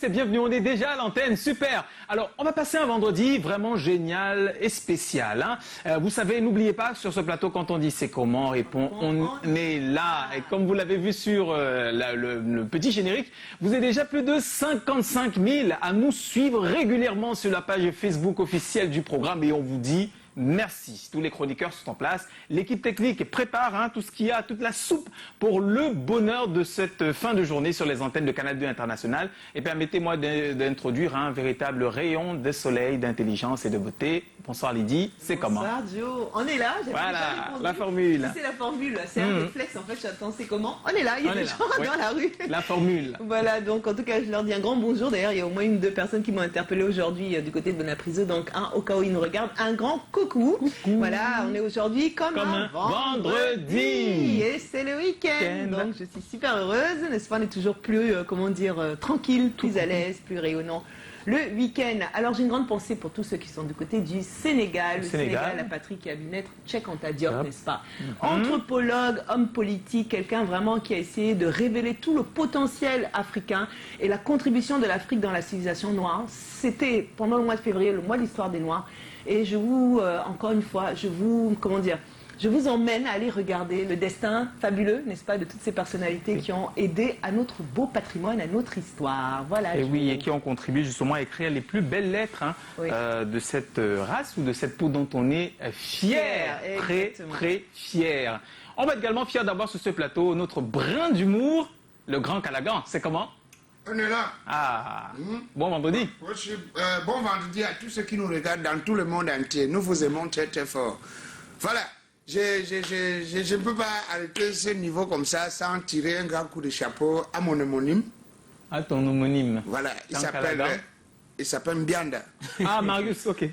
C'est bienvenue, on est déjà à l'antenne, super. Alors, on va passer un vendredi vraiment génial et spécial. Vous savez, n'oubliez pas, sur ce plateau, quand on dit c'est comment, on répond on est là. Et comme vous l'avez vu sur le petit générique, vous êtes déjà plus de 55 000 à nous suivre régulièrement sur la page Facebook officielle du programme et on vous dit merci. Tous les chroniqueurs sont en place. L'équipe technique prépare tout ce qu'il y a, toute la soupe pour le bonheur de cette fin de journée sur les antennes de Canal 2 International. Et permettez-moi d'introduire un véritable rayon de soleil, d'intelligence et de beauté. Bonsoir Lydie, c'est comment? Bonsoir Joe, on est là. Voilà, la formule. C'est la formule, c'est un réflexe en fait, j'attends, c'est comment? On est là, il y a des gens dans la rue. La formule. Voilà, donc en tout cas je leur dis un grand bonjour. D'ailleurs il y a au moins une ou deux personnes qui m'ont interpellé aujourd'hui du côté de Bonaprise, donc au cas où ils nous regardent, un grand coucou. Voilà, on est aujourd'hui comme un vendredi. Et c'est le week-end, donc je suis super heureuse, n'est-ce pas? On est toujours plus, tranquille, plus à l'aise, plus rayonnant. Le week-end. Alors j'ai une grande pensée pour tous ceux qui sont du côté du Sénégal. Le Sénégal, la patrie qui a vu naître Cheikh Anta Diop, n'est-ce pas? Anthropologue, homme politique, quelqu'un vraiment qui a essayé de révéler tout le potentiel africain et la contribution de l'Afrique dans la civilisation noire. C'était pendant le mois de février, le mois de l'histoire des Noirs. Et je vous, encore une fois, je vous emmène à aller regarder le destin fabuleux, n'est-ce pas, de toutes ces personnalités qui ont aidé à notre beau patrimoine, à notre histoire. Voilà. Et oui, et qui ont contribué justement à écrire les plus belles lettres de cette race ou de cette peau dont on est fier, très fier. On va être également fiers d'avoir sur ce plateau notre brin d'humour, le grand Callaghan. C'est comment? On est là. Ah, bon vendredi. Bon vendredi à tous ceux qui nous regardent dans tout le monde entier. Nous vous aimons très très fort. Voilà. Je ne peux pas arrêter ce niveau comme ça sans tirer un grand coup de chapeau à mon homonyme. À ton homonyme. Voilà, il s'appelle Bianda. Ah, Marius, ok.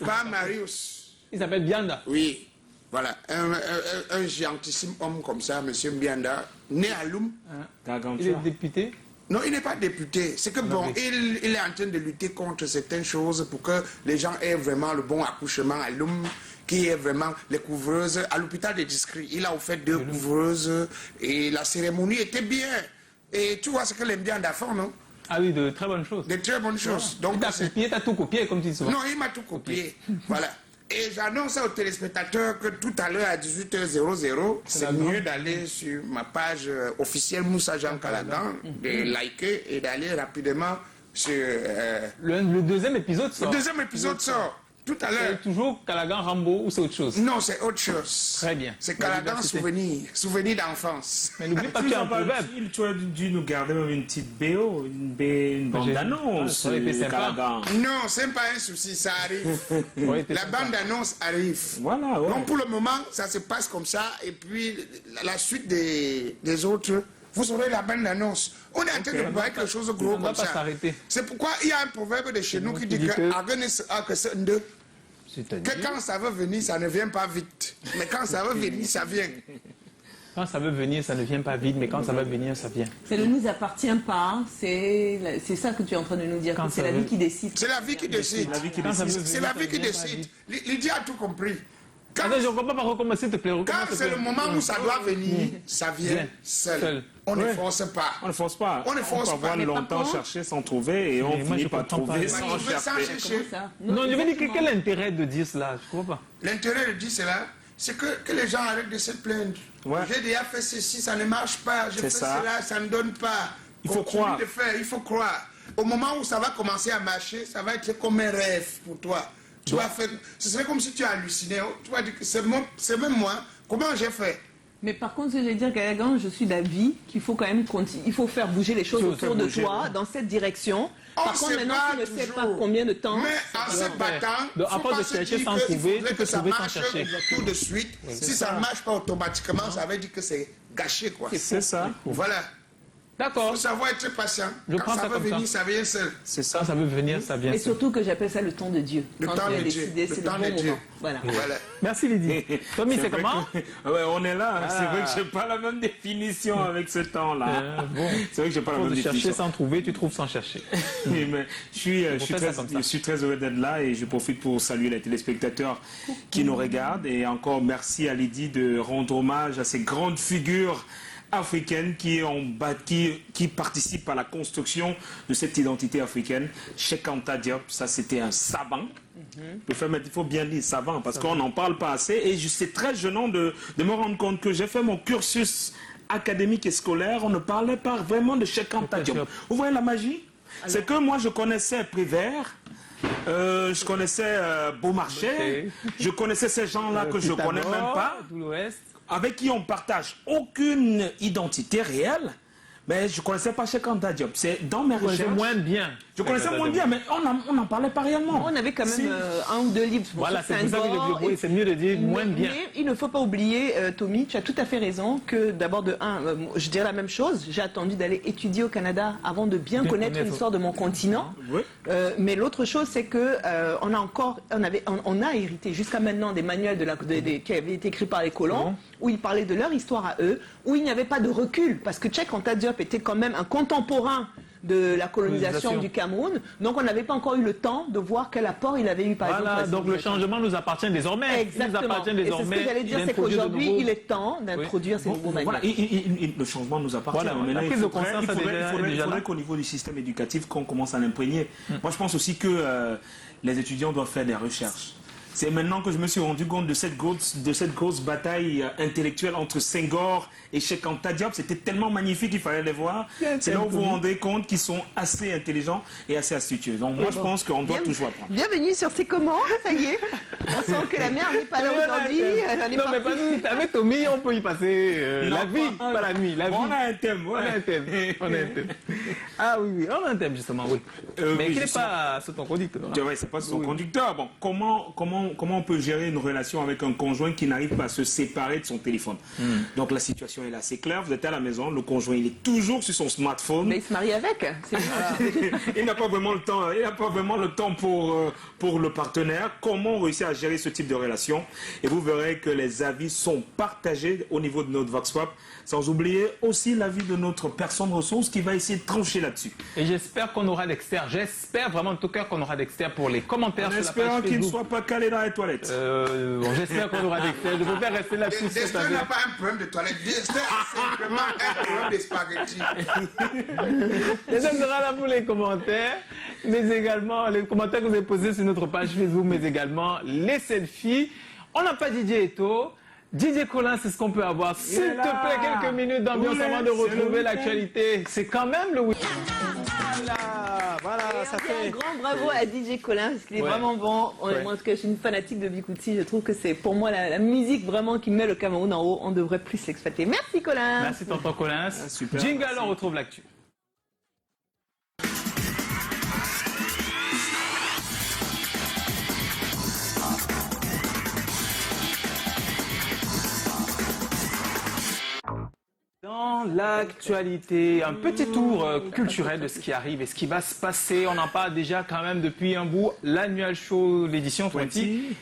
Pas Marius. Il s'appelle Bianda. Oui, voilà, un gentissime homme comme ça, monsieur Bianda, né à Loum. Il est député? Non, il n'est pas député. C'est que bon, il est en train de lutter contre certaines choses pour que les gens aient vraiment le bon accouchement à Loum, qui est vraiment les couvreuses. À l'hôpital des Discrets, il a offert 2 couvreuses et la cérémonie était bien. Et tu vois ce que les Bianda font, non? Ah oui, de très bonnes choses. De très bonnes choses. Donc, t'as tout copié, comme tu dis souvent. Non, il m'a tout copié. Voilà. Et j'annonce aux téléspectateurs que tout à l'heure à 18h00, c'est mieux d'aller sur ma page officielle Moussa Jean Callaghan, de liker et d'aller rapidement sur... Le deuxième épisode sort. Le deuxième épisode sort. Tout à l'heure. C'est toujours Callaghan Rambo ou c'est autre chose? Non, c'est autre chose. Très bien. C'est Callaghan souvenir d'enfance. Mais n'oublie pas que tu as un proverbe. Tu as dû nous garder même une petite BO, une bande-annonce. Non, c'est pas un souci, ça arrive. La bande-annonce arrive. Voilà, ouais. Donc pour le moment, ça se passe comme ça. Et puis la suite des autres, vous aurez la bande-annonce. On est en train de préparer quelque chose de gros comme ça. C'est pourquoi il y a un proverbe de chez nous qui dit que quand ça veut venir, ça ne vient pas vite. Mais quand ça veut venir, ça vient. Quand ça veut venir, ça ne vient pas vite, mais quand ça va venir, ça vient. Ça ne nous appartient pas, c'est ça que tu es en train de nous dire, c'est la vie qui décide. C'est la vie qui décide. C'est la vie qui décide. Lydie a tout compris. Quand je ne comprends pas recommencer, s'il te plaît. Quand c'est le moment où ça doit venir, ça vient seul. On ne force pas. On ne force pas. On ne force pas. On peut avoir longtemps cherché sans trouver et on finit par trouver sans chercher. Non, je veux dire, quel est l'intérêt de dire cela? Je ne comprends pas. L'intérêt de dire cela, c'est que les gens arrêtent de se plaindre. Ouais. J'ai déjà fait ceci, ça ne marche pas. J'ai fait cela, ça ne donne pas. Il faut croire. Il faut croire. Au moment où ça va commencer à marcher, ça va être comme un rêve pour toi. Tu vas faire, ce serait comme si tu hallucinais. Tu vas dire que c'est même moi. Comment j'ai fait? Mais par contre, je vais dire, Callaghan, je suis d'avis qu'il faut quand même continuer. Il faut faire bouger les choses autour de toi dans cette direction. Par contre, maintenant, tu ne sais pas combien de temps. Mais en se battant, il faut pas se dire que ça marche tout de suite. Si ça ne marche pas automatiquement, ça veut dire que c'est gâché, quoi. C'est ça. Voilà. D'accord. Il faut savoir être patient. Quand ça veut venir, ça vient seul. C'est ça, ça veut venir, ça vient seul. Et surtout que j'appelle ça le temps de Dieu. Le temps de Dieu. C'est le bon moment. Voilà. Merci Lydie. Tommy, c'est comment? Ouais, on est là. C'est vrai que je n'ai pas la même définition avec ce temps-là. C'est vrai que je n'ai pas la même définition. Chercher sans trouver, tu trouves sans chercher. Mais je suis très heureux d'être là et je profite pour saluer les téléspectateurs qui nous regardent. Et encore merci à Lydie de rendre hommage à ces grandes figures africaines qui participent à la construction de cette identité africaine. Cheikh Anta Diop, ça c'était un savant. Il faut bien dire savant parce qu'on n'en parle pas assez. Et c'est très gênant de me rendre compte que j'ai fait mon cursus académique et scolaire. On ne parlait pas vraiment de Cheikh Anta Diop. Vous voyez la magie? C'est que moi je connaissais Prévert. Je connaissais Beaumarchais, je connaissais ces gens-là que je ne connais même pas, avec qui on partage aucune identité réelle, mais je ne connaissais pas Cheikh Anta Diop. C'est dans mes recherches. Moins bien. Je connaissais moins bien, mais on n'en parlait pas réellement. On avait quand même un ou deux livres. Voilà, c'est pour ça que c'est mieux de dire moins bien. Mais il ne faut pas oublier, Tommy, tu as tout à fait raison, que d'abord je dirais la même chose. J'ai attendu d'aller étudier au Canada avant de bien connaître l'histoire de mon continent. Oui. Mais l'autre chose, c'est que on a hérité jusqu'à maintenant des manuels qui avaient été écrits par les colons, où ils parlaient de leur histoire à eux, où il n'y avait pas de recul, parce que Cheikh Anta Diop était quand même un contemporain de la colonisation du Cameroun. Donc on n'avait pas encore eu le temps de voir quel apport il avait eu par exemple. Voilà, donc le changement nous appartient désormais. Exactement. Il nous appartient désormais. Et c'est ce que j'allais dire, c'est qu'aujourd'hui, il est temps d'introduire ces nouveaux manuels. Voilà, le changement nous appartient. Voilà, maintenant, il faudrait qu'au niveau du système éducatif, qu'on commence à l'imprégner. Moi, je pense aussi que les étudiants doivent faire des recherches. C'est maintenant que je me suis rendu compte de cette grosse bataille intellectuelle entre Senghor et Cheikh Anta Diop. C'était tellement magnifique qu'il fallait les voir. C'est là où vous vous rendez compte qu'ils sont assez intelligents et assez astucieux. Donc moi, je pense qu'on doit toujours apprendre. Bienvenue sur C'est comment, ça y est. On sent que la mère n'est pas là aujourd'hui. Non, mais pas nous. Avec Tommy, on peut y passer la vie, pas la nuit. La vie. On a un thème. On a un thème. Ah oui, on a un thème justement, oui. Mais qui n'est pas sur ton conducteur. Oui, c'est pas sur ton conducteur. Bon, comment on peut gérer une relation avec un conjoint qui n'arrive pas à se séparer de son téléphone? Donc la situation est assez claire. Vous êtes à la maison, le conjoint il est toujours sur son smartphone. Mais il se marie avec. Il n'a pas vraiment le temps. Il n'a pas vraiment le temps pour le partenaire. Comment réussir à gérer ce type de relation? Et vous verrez que les avis sont partagés au niveau de notre Vox Pop. Sans oublier aussi l'avis de notre personne ressource qui va essayer de trancher là-dessus. Et j'espère qu'on aura d'experts. J'espère vraiment de tout cœur qu'on aura d'experts pour les commentaires sur la page Facebook. J'espère qu'ils ne soient pas calés dans les toilettes. J'espère qu'on aura d'experts. Je préfère rester là-dessus. Dexter n'a pas un problème de toilette. Dexter a simplement un problème de spaghetti. Et ça sera là pour les commentaires, mais également les commentaires que vous avez posés sur notre page Facebook, mais également les selfies. On n'a pas Didier Eto. Didier Colin, c'est ce qu'on peut avoir. S'il te plaît, quelques minutes d'ambiance avant de retrouver l'actualité. C'est quand même le week-end. Voilà, ça fait un grand bravo à DJ Colin parce qu'il est vraiment bon. Moi, en tout cas, je suis une fanatique de Bikouti. Je trouve que c'est pour moi la musique vraiment qui met le Cameroun en haut. On devrait plus l'exploiter. Merci Colin. Merci tonton Colin. Jingle, on retrouve l'actu. Dans l'actualité, un petit tour culturel de ce qui arrive et ce qui va se passer. On en parle déjà quand même depuis un bout. L'annual show, l'édition 20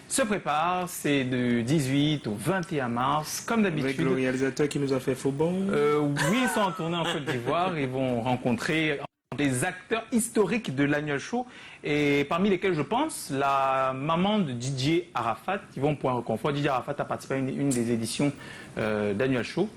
se prépare. C'est du 18 au 21 mars, comme d'habitude. Avec le réalisateur qui nous a fait faux bon. Oui, ils sont en tournée en Côte d'Ivoire. Ils vont rencontrer des acteurs historiques de l'annual show, et parmi lesquels je pense la maman de Didier Arafat. Ils vont pour un reconfort. Didier Arafat a participé à une des éditions d'annual show.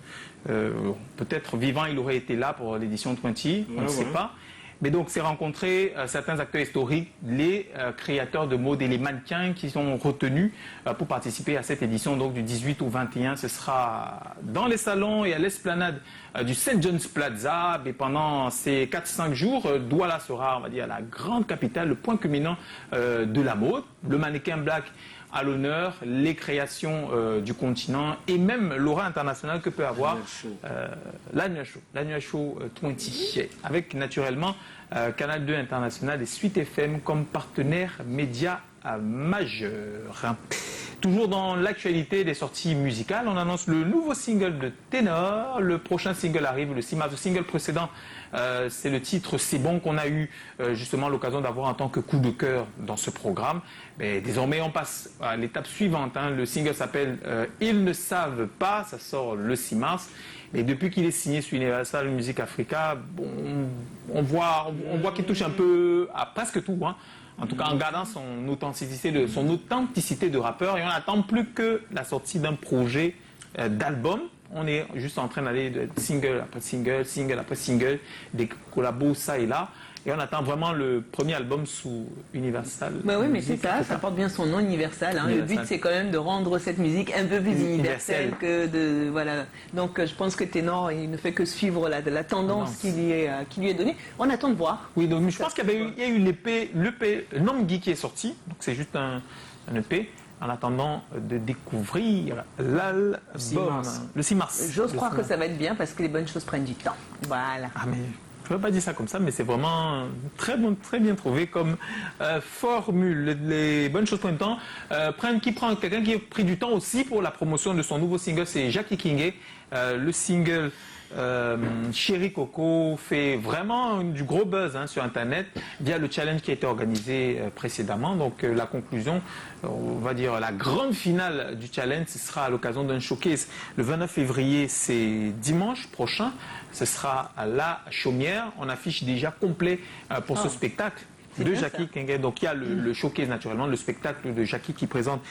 Peut-être vivant, il aurait été là pour l'édition 20, on ne sait pas. Mais donc, c'est rencontrer certains acteurs historiques, les créateurs de mode et les mannequins qui sont retenus pour participer à cette édition. Donc, du 18 au 21, ce sera dans les salons et à l'esplanade du St. John's Plaza. Et pendant ces 4-5 jours, Douala sera, on va dire, la grande capitale, le point culminant de la mode. Le mannequin black à l'honneur, les créations du continent et même l'aura internationale que peut avoir l'Annual Show 20, avec naturellement Canal 2 International et Suite FM comme partenaires médias majeurs. Toujours dans l'actualité des sorties musicales, on annonce le nouveau single de Ténor. Le prochain single arrive le 6 mars. Le single précédent, c'est le titre C'est bon qu'on a eu justement l'occasion d'avoir en tant que coup de cœur dans ce programme. Mais désormais, on passe à l'étape suivante. Le single s'appelle Ils ne savent pas. Ça sort le 6 mars. Et depuis qu'il est signé sur Universal Music Africa, on voit qu'il touche un peu à presque tout. En tout cas, en gardant son authenticité de rappeur. Et on n'attend plus que la sortie d'un projet d'album On est juste en train d'aller de single après single, single après single, des collabos ça et là. Et on attend vraiment le premier album sous Universal. Bah oui, mais c'est ça porte bien son nom, Universal. Hein. Le but, c'est quand même de rendre cette musique un peu plus universelle que de... Voilà. Donc, je pense que Ténor, il ne fait que suivre la tendance qui lui est donnée. On attend de voir. Oui, donc je pense qu'il y a eu l'EP Nomgi qui est sorti. Donc, c'est juste un EP. En attendant de découvrir l'album le 6 mars. J'ose croire que ça va être bien parce que les bonnes choses prennent du temps. Voilà. Ah, mais je ne peux pas dire ça comme ça, mais c'est vraiment très bien trouvé comme formule. Les bonnes choses prennent du temps. Quelqu'un qui a pris du temps aussi pour la promotion de son nouveau single, c'est Jackie Kingé. Le single Chéri Coco fait vraiment du gros buzz sur Internet via le challenge qui a été organisé précédemment. Donc la conclusion, on va dire la grande finale du challenge, ce sera à l'occasion d'un showcase. Le 29 février, c'est dimanche prochain. Ce sera à La Chaumière. On affiche déjà complet pour ce spectacle de Jackie Kingé. Donc il y a le showcase naturellement, le spectacle de Jackie qui présente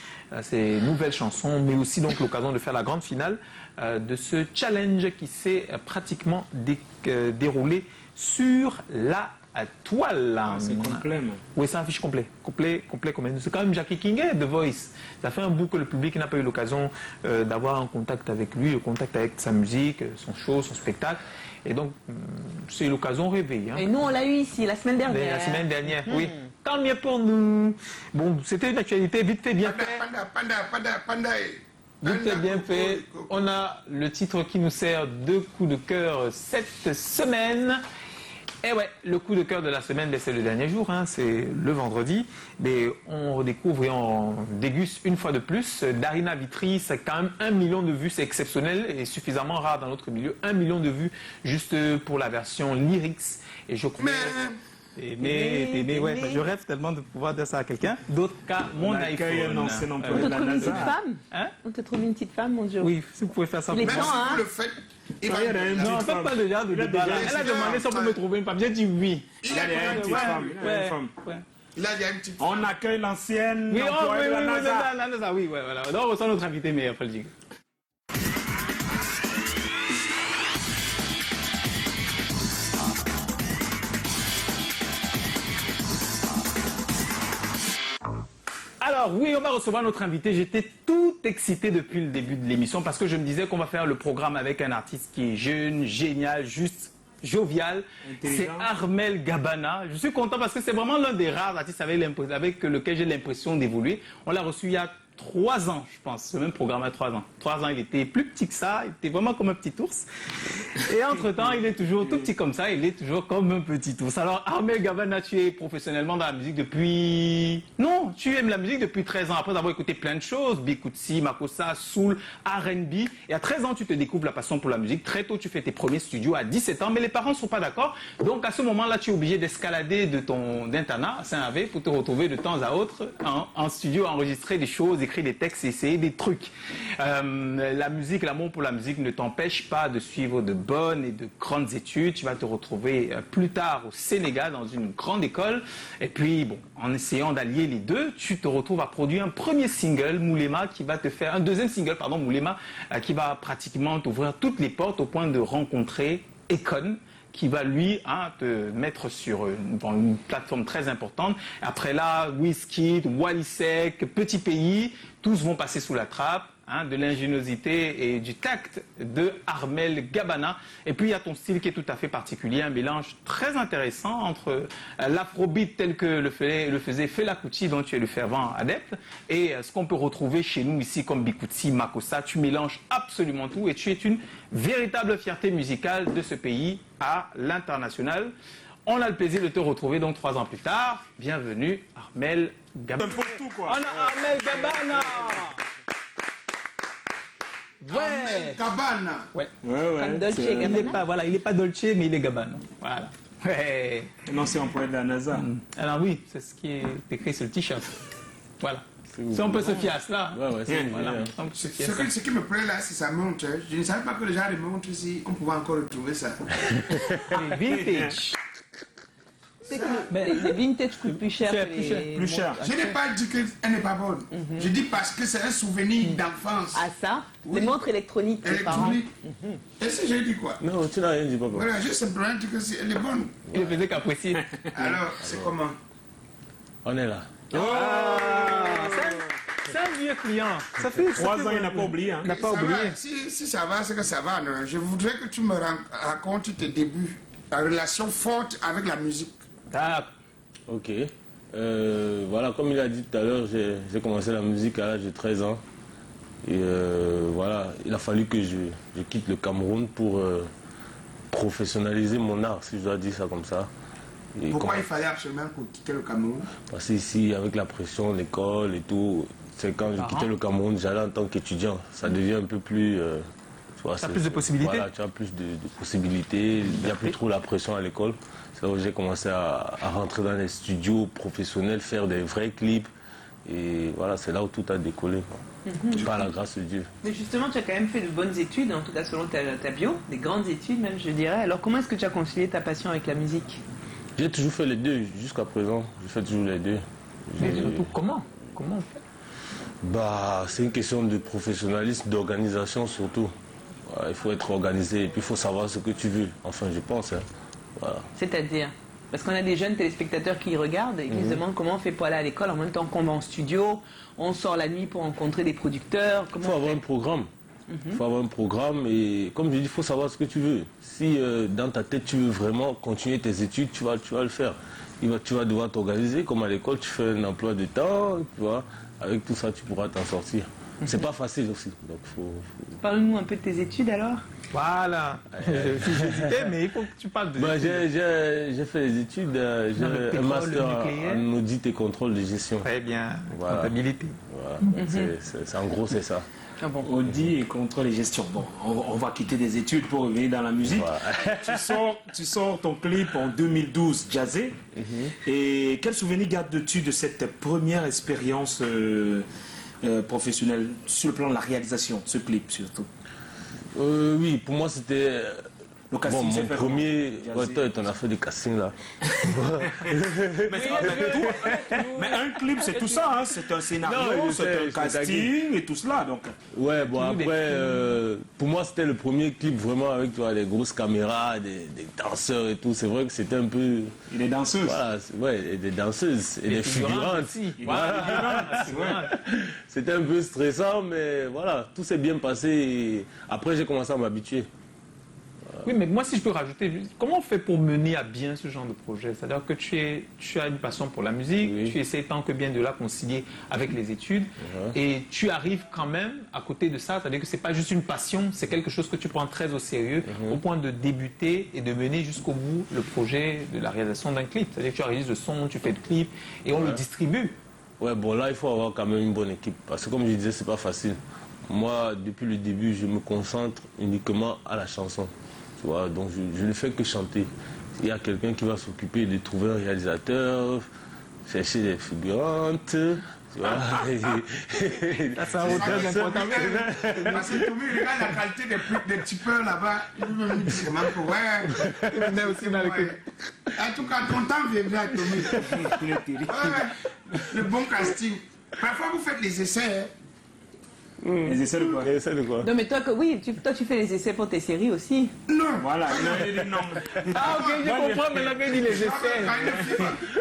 ses nouvelles chansons, mais aussi donc l'occasion de faire la grande finale de ce challenge qui s'est pratiquement déroulé sur la toile. C'est complet, non? Oui, c'est un fiche complet. C'est quand même Jackie Kingé, The Voice. Ça fait un bout que le public n'a pas eu l'occasion d'avoir un contact avec lui, le contact avec sa musique, son show, son spectacle. Et donc, c'est l'occasion rêvée. Et nous, on l'a eu ici, la semaine dernière. La semaine dernière, oui. Tant mieux pour nous. Bon, c'était une actualité vite fait, bien fait. Panda. Vite fait, bien fait. On a le titre qui nous sert de coup de cœur cette semaine. Et ouais, le coup de cœur de la semaine, c'est le dernier jour, c'est le vendredi. Mais on redécouvre et on déguste une fois de plus. Darina Vitry, c'est quand même 1 million de vues, c'est exceptionnel et suffisamment rare dans notre milieu. 1 million de vues juste pour la version lyrics. Et je crois... Ouais, je rêve tellement de pouvoir dire ça à quelqu'un. D'autres cas, mon iPhone. On te trouve une petite femme On te trouve une petite femme, mon Dieu. Oui, si vous pouvez faire ça. Il est Même temps, si vous le faites, il va... Non, faites pas déjà de débat. Elle a demandé si on peut me trouver une femme. J'ai dit oui. Il y a une petite femme. Là, il y a une petite femme. On accueille l'ancienne Oui, employée de la NASA. Oui, voilà. Donc, on reçoit notre invité meilleur, faut le dire. Alors oui, on va recevoir notre invité. J'étais tout excité depuis le début de l'émission parce que je me disais qu'on va faire le programme avec un artiste qui est jeune, génial, juste jovial. C'est Armel Gabana. Je suis content parce que c'est vraiment l'un des rares artistes avec lequel j'ai l'impression d'évoluer. On l'a reçu il y a 3 ans, je pense. Ce même programme à 3 ans. 3 ans, il était plus petit que ça. Il était vraiment comme un petit ours. Et entre-temps, il est toujours tout petit comme ça. Il est toujours comme un petit ours. Alors, Armel Gabana, tu es professionnellement dans la musique depuis... Non, tu aimes la musique depuis 13 ans. Après avoir écouté plein de choses. Bikutsi, Makossa, Soul, R&B. Et à 13 ans, tu te découvres la passion pour la musique. Très tôt, tu fais tes premiers studios à 17 ans. Mais les parents ne sont pas d'accord. Donc, à ce moment-là, tu es obligé d'escalader d'internat à Saint-Havé pour te retrouver de temps à autre en studio, enregistrer des choses, écrire des textes, essayer des trucs. La musique, l'amour pour la musique ne t'empêche pas de suivre de bonnes et de grandes études. Tu vas te retrouver plus tard au Sénégal dans une grande école. Et puis, bon, en essayant d'allier les deux, tu te retrouves à produire un premier single, Moulema, qui va te faire un deuxième single, pardon, Moulema, qui va pratiquement t'ouvrir toutes les portes au point de rencontrer Akon, qui va lui te mettre sur une plateforme très importante. Après là, Wizkid, Wally Seck, Petit Pays, tous vont passer sous la trappe de l'ingéniosité et du tact de Armel Gabana. Et puis il y a ton style qui est tout à fait particulier, un mélange très intéressant entre l'afrobeat tel que le faisait Fela Kuti, dont tu es le fervent adepte, et ce qu'on peut retrouver chez nous ici comme Bikutsi, Makossa. Tu mélanges absolument tout et tu es une véritable fierté musicale de ce pays à l'international. On a le plaisir de te retrouver donc 3 ans plus tard. Bienvenue Armel Gabana. Pour tout, quoi. On a Armel Gabana. Ouais. Gabana. Ouais. Comme Dolce Gabbana. Il n'est pas Dolce, mais il est Gabana. Voilà. Ouais. L'ancien employé de la NASA. Alors oui, c'est ce qui est écrit sur le t-shirt. Voilà. Si on peut se fier à cela. Voilà. Ce qui me plaît là, c'est sa montre. Je ne savais pas que les gens les montres ici, qu'on pouvait encore retrouver ça. Vintage. C'est que les vintage coûtent plus cher que les... Plus cher. Je n'ai pas dit qu'elle n'est pas bonne. Je dis parce que c'est un souvenir d'enfance. Ah ça, Oui. les montres électroniques des parents. Électronique. Et si j'ai dit quoi? Non, tu n'as rien dit, papa. Voilà, j'ai simplement dit que elle est bonne. Il ne faisait qu'apprécier. Alors, c'est comment? On est là. C'est un vieux client. Ça fait 3 ans, il n'a pas oublié. Hein. n'a pas Ça oublié. va, si ça va, c'est que ça va. Non. Je voudrais que tu me racontes tes débuts, ta relation forte avec la musique. Ah, Ok. Voilà, comme il a dit tout à l'heure, j'ai commencé la musique à l'âge de 13 ans. Et voilà, il a fallu que je quitte le Cameroun pour professionnaliser mon art, si je dois dire ça comme ça. Et Pourquoi il fallait absolument quitter le Cameroun? Parce qu'ici, avec la pression, l'école et tout, c'est quand je quittais le Cameroun, j'allais en tant qu'étudiant. Ça devient un peu plus... tu vois, Tu as plus de possibilités. Voilà, tu as plus de possibilités. Il n'y a plus trop la pression à l'école. C'est là où j'ai commencé à rentrer dans les studios professionnels, faire des vrais clips. Et voilà, c'est là où tout a décollé. Par la grâce de Dieu. Mais justement, tu as quand même fait de bonnes études, en tout cas selon ta bio, des grandes études même, je dirais. Alors comment est-ce que tu as concilié ta passion avec la musique? J'ai toujours fait les deux, jusqu'à présent. Je fais toujours les deux. mais J'ai- surtout, comment on fait? Bah, c'est une question de professionnalisme, d'organisation surtout. Voilà, il faut être organisé et puis il faut savoir ce que tu veux. Enfin, je pense. Hein. Voilà. C'est-à-dire? Parce qu'on a des jeunes téléspectateurs qui regardent et qui se demandent comment on fait pour aller à l'école en même temps qu'on va en studio, on sort la nuit pour rencontrer des producteurs. Il Comment faut on avoir fait? un programme. Il faut avoir un programme et comme je dis, il faut savoir ce que tu veux. Si dans ta tête tu veux vraiment continuer tes études, tu vas le faire. Tu vas devoir t'organiser comme à l'école, tu fais un emploi de temps, tu vois. Avec tout ça, tu pourras t'en sortir. C'est pas facile aussi. Donc Parle-nous un peu de tes études alors. Voilà. J'hésitais, mais il faut que tu parles de... Bah, j'ai fait des études, le j'ai un pétrole, master le nucléaire. en audit et contrôle de gestion. Très bien. Voilà. Comptabilité. Voilà. Donc, en gros, c'est ça. Ah bon. Audit et contrôle et gestion. Bon, on va quitter des études pour revenir dans la musique. Voilà. Tu sors ton clip en 2012, Jazzé. Et quel souvenir gardes-tu de cette première expérience professionnelle sur le plan de la réalisation, ce clip surtout? Oui, pour moi, c'était... Le casting, Bon, c'est mon fait premier... comment? Ouais, toi, t'en as fait des castings, là. Mais un clip, c'est tout ça. Hein. C'est un Non, scénario, je sais, c'est un je casting et tout cela. Donc, Ouais, bon, après, pour moi, c'était le premier clip vraiment avec, tu vois, des grosses caméras, des danseurs et tout. C'est vrai que c'était un peu... il est danseuse. Voilà, ouais, et des danseuses et des figurantes. aussi. Voilà. C'était un peu stressant, mais voilà, tout s'est bien passé. Et après, j'ai commencé à m'habituer. Oui, mais moi, si je peux rajouter, comment on fait pour mener à bien ce genre de projet? C'est-à-dire que tu as une passion pour la musique, Oui. tu essaies tant que bien de la concilier avec les études, et tu arrives quand même à côté de ça, c'est-à-dire que c'est pas juste une passion, c'est quelque chose que tu prends très au sérieux, au point de débuter et de mener jusqu'au bout le projet de la réalisation d'un clip. C'est-à-dire que tu réalises le son, tu fais le clip, et on le distribue. Ouais, bon, là, il faut avoir quand même une bonne équipe. Parce que comme je disais, c'est pas facile. Moi, depuis le début, je me concentre uniquement à la chanson. Tu vois, donc je ne fais que chanter. Il y a quelqu'un qui va s'occuper de trouver un réalisateur, chercher des figurantes. Tu vois. C'est un rôle très important. Parce que Tommy, regarde la qualité des petits peurs là-bas. Lui-même, il dit vraiment que ouais. Il venait aussi dans le clip. En tout cas, ton temps viendra, Tommy. Ouais, le bon casting. Parfois, vous faites les essais. Hein. Les essais de quoi? Et c'est de quoi? Non mais toi, toi tu fais les essais pour tes séries aussi. Non. Voilà, il a dit non. Ah, ok, je comprends maintenant qu'il dit les essais.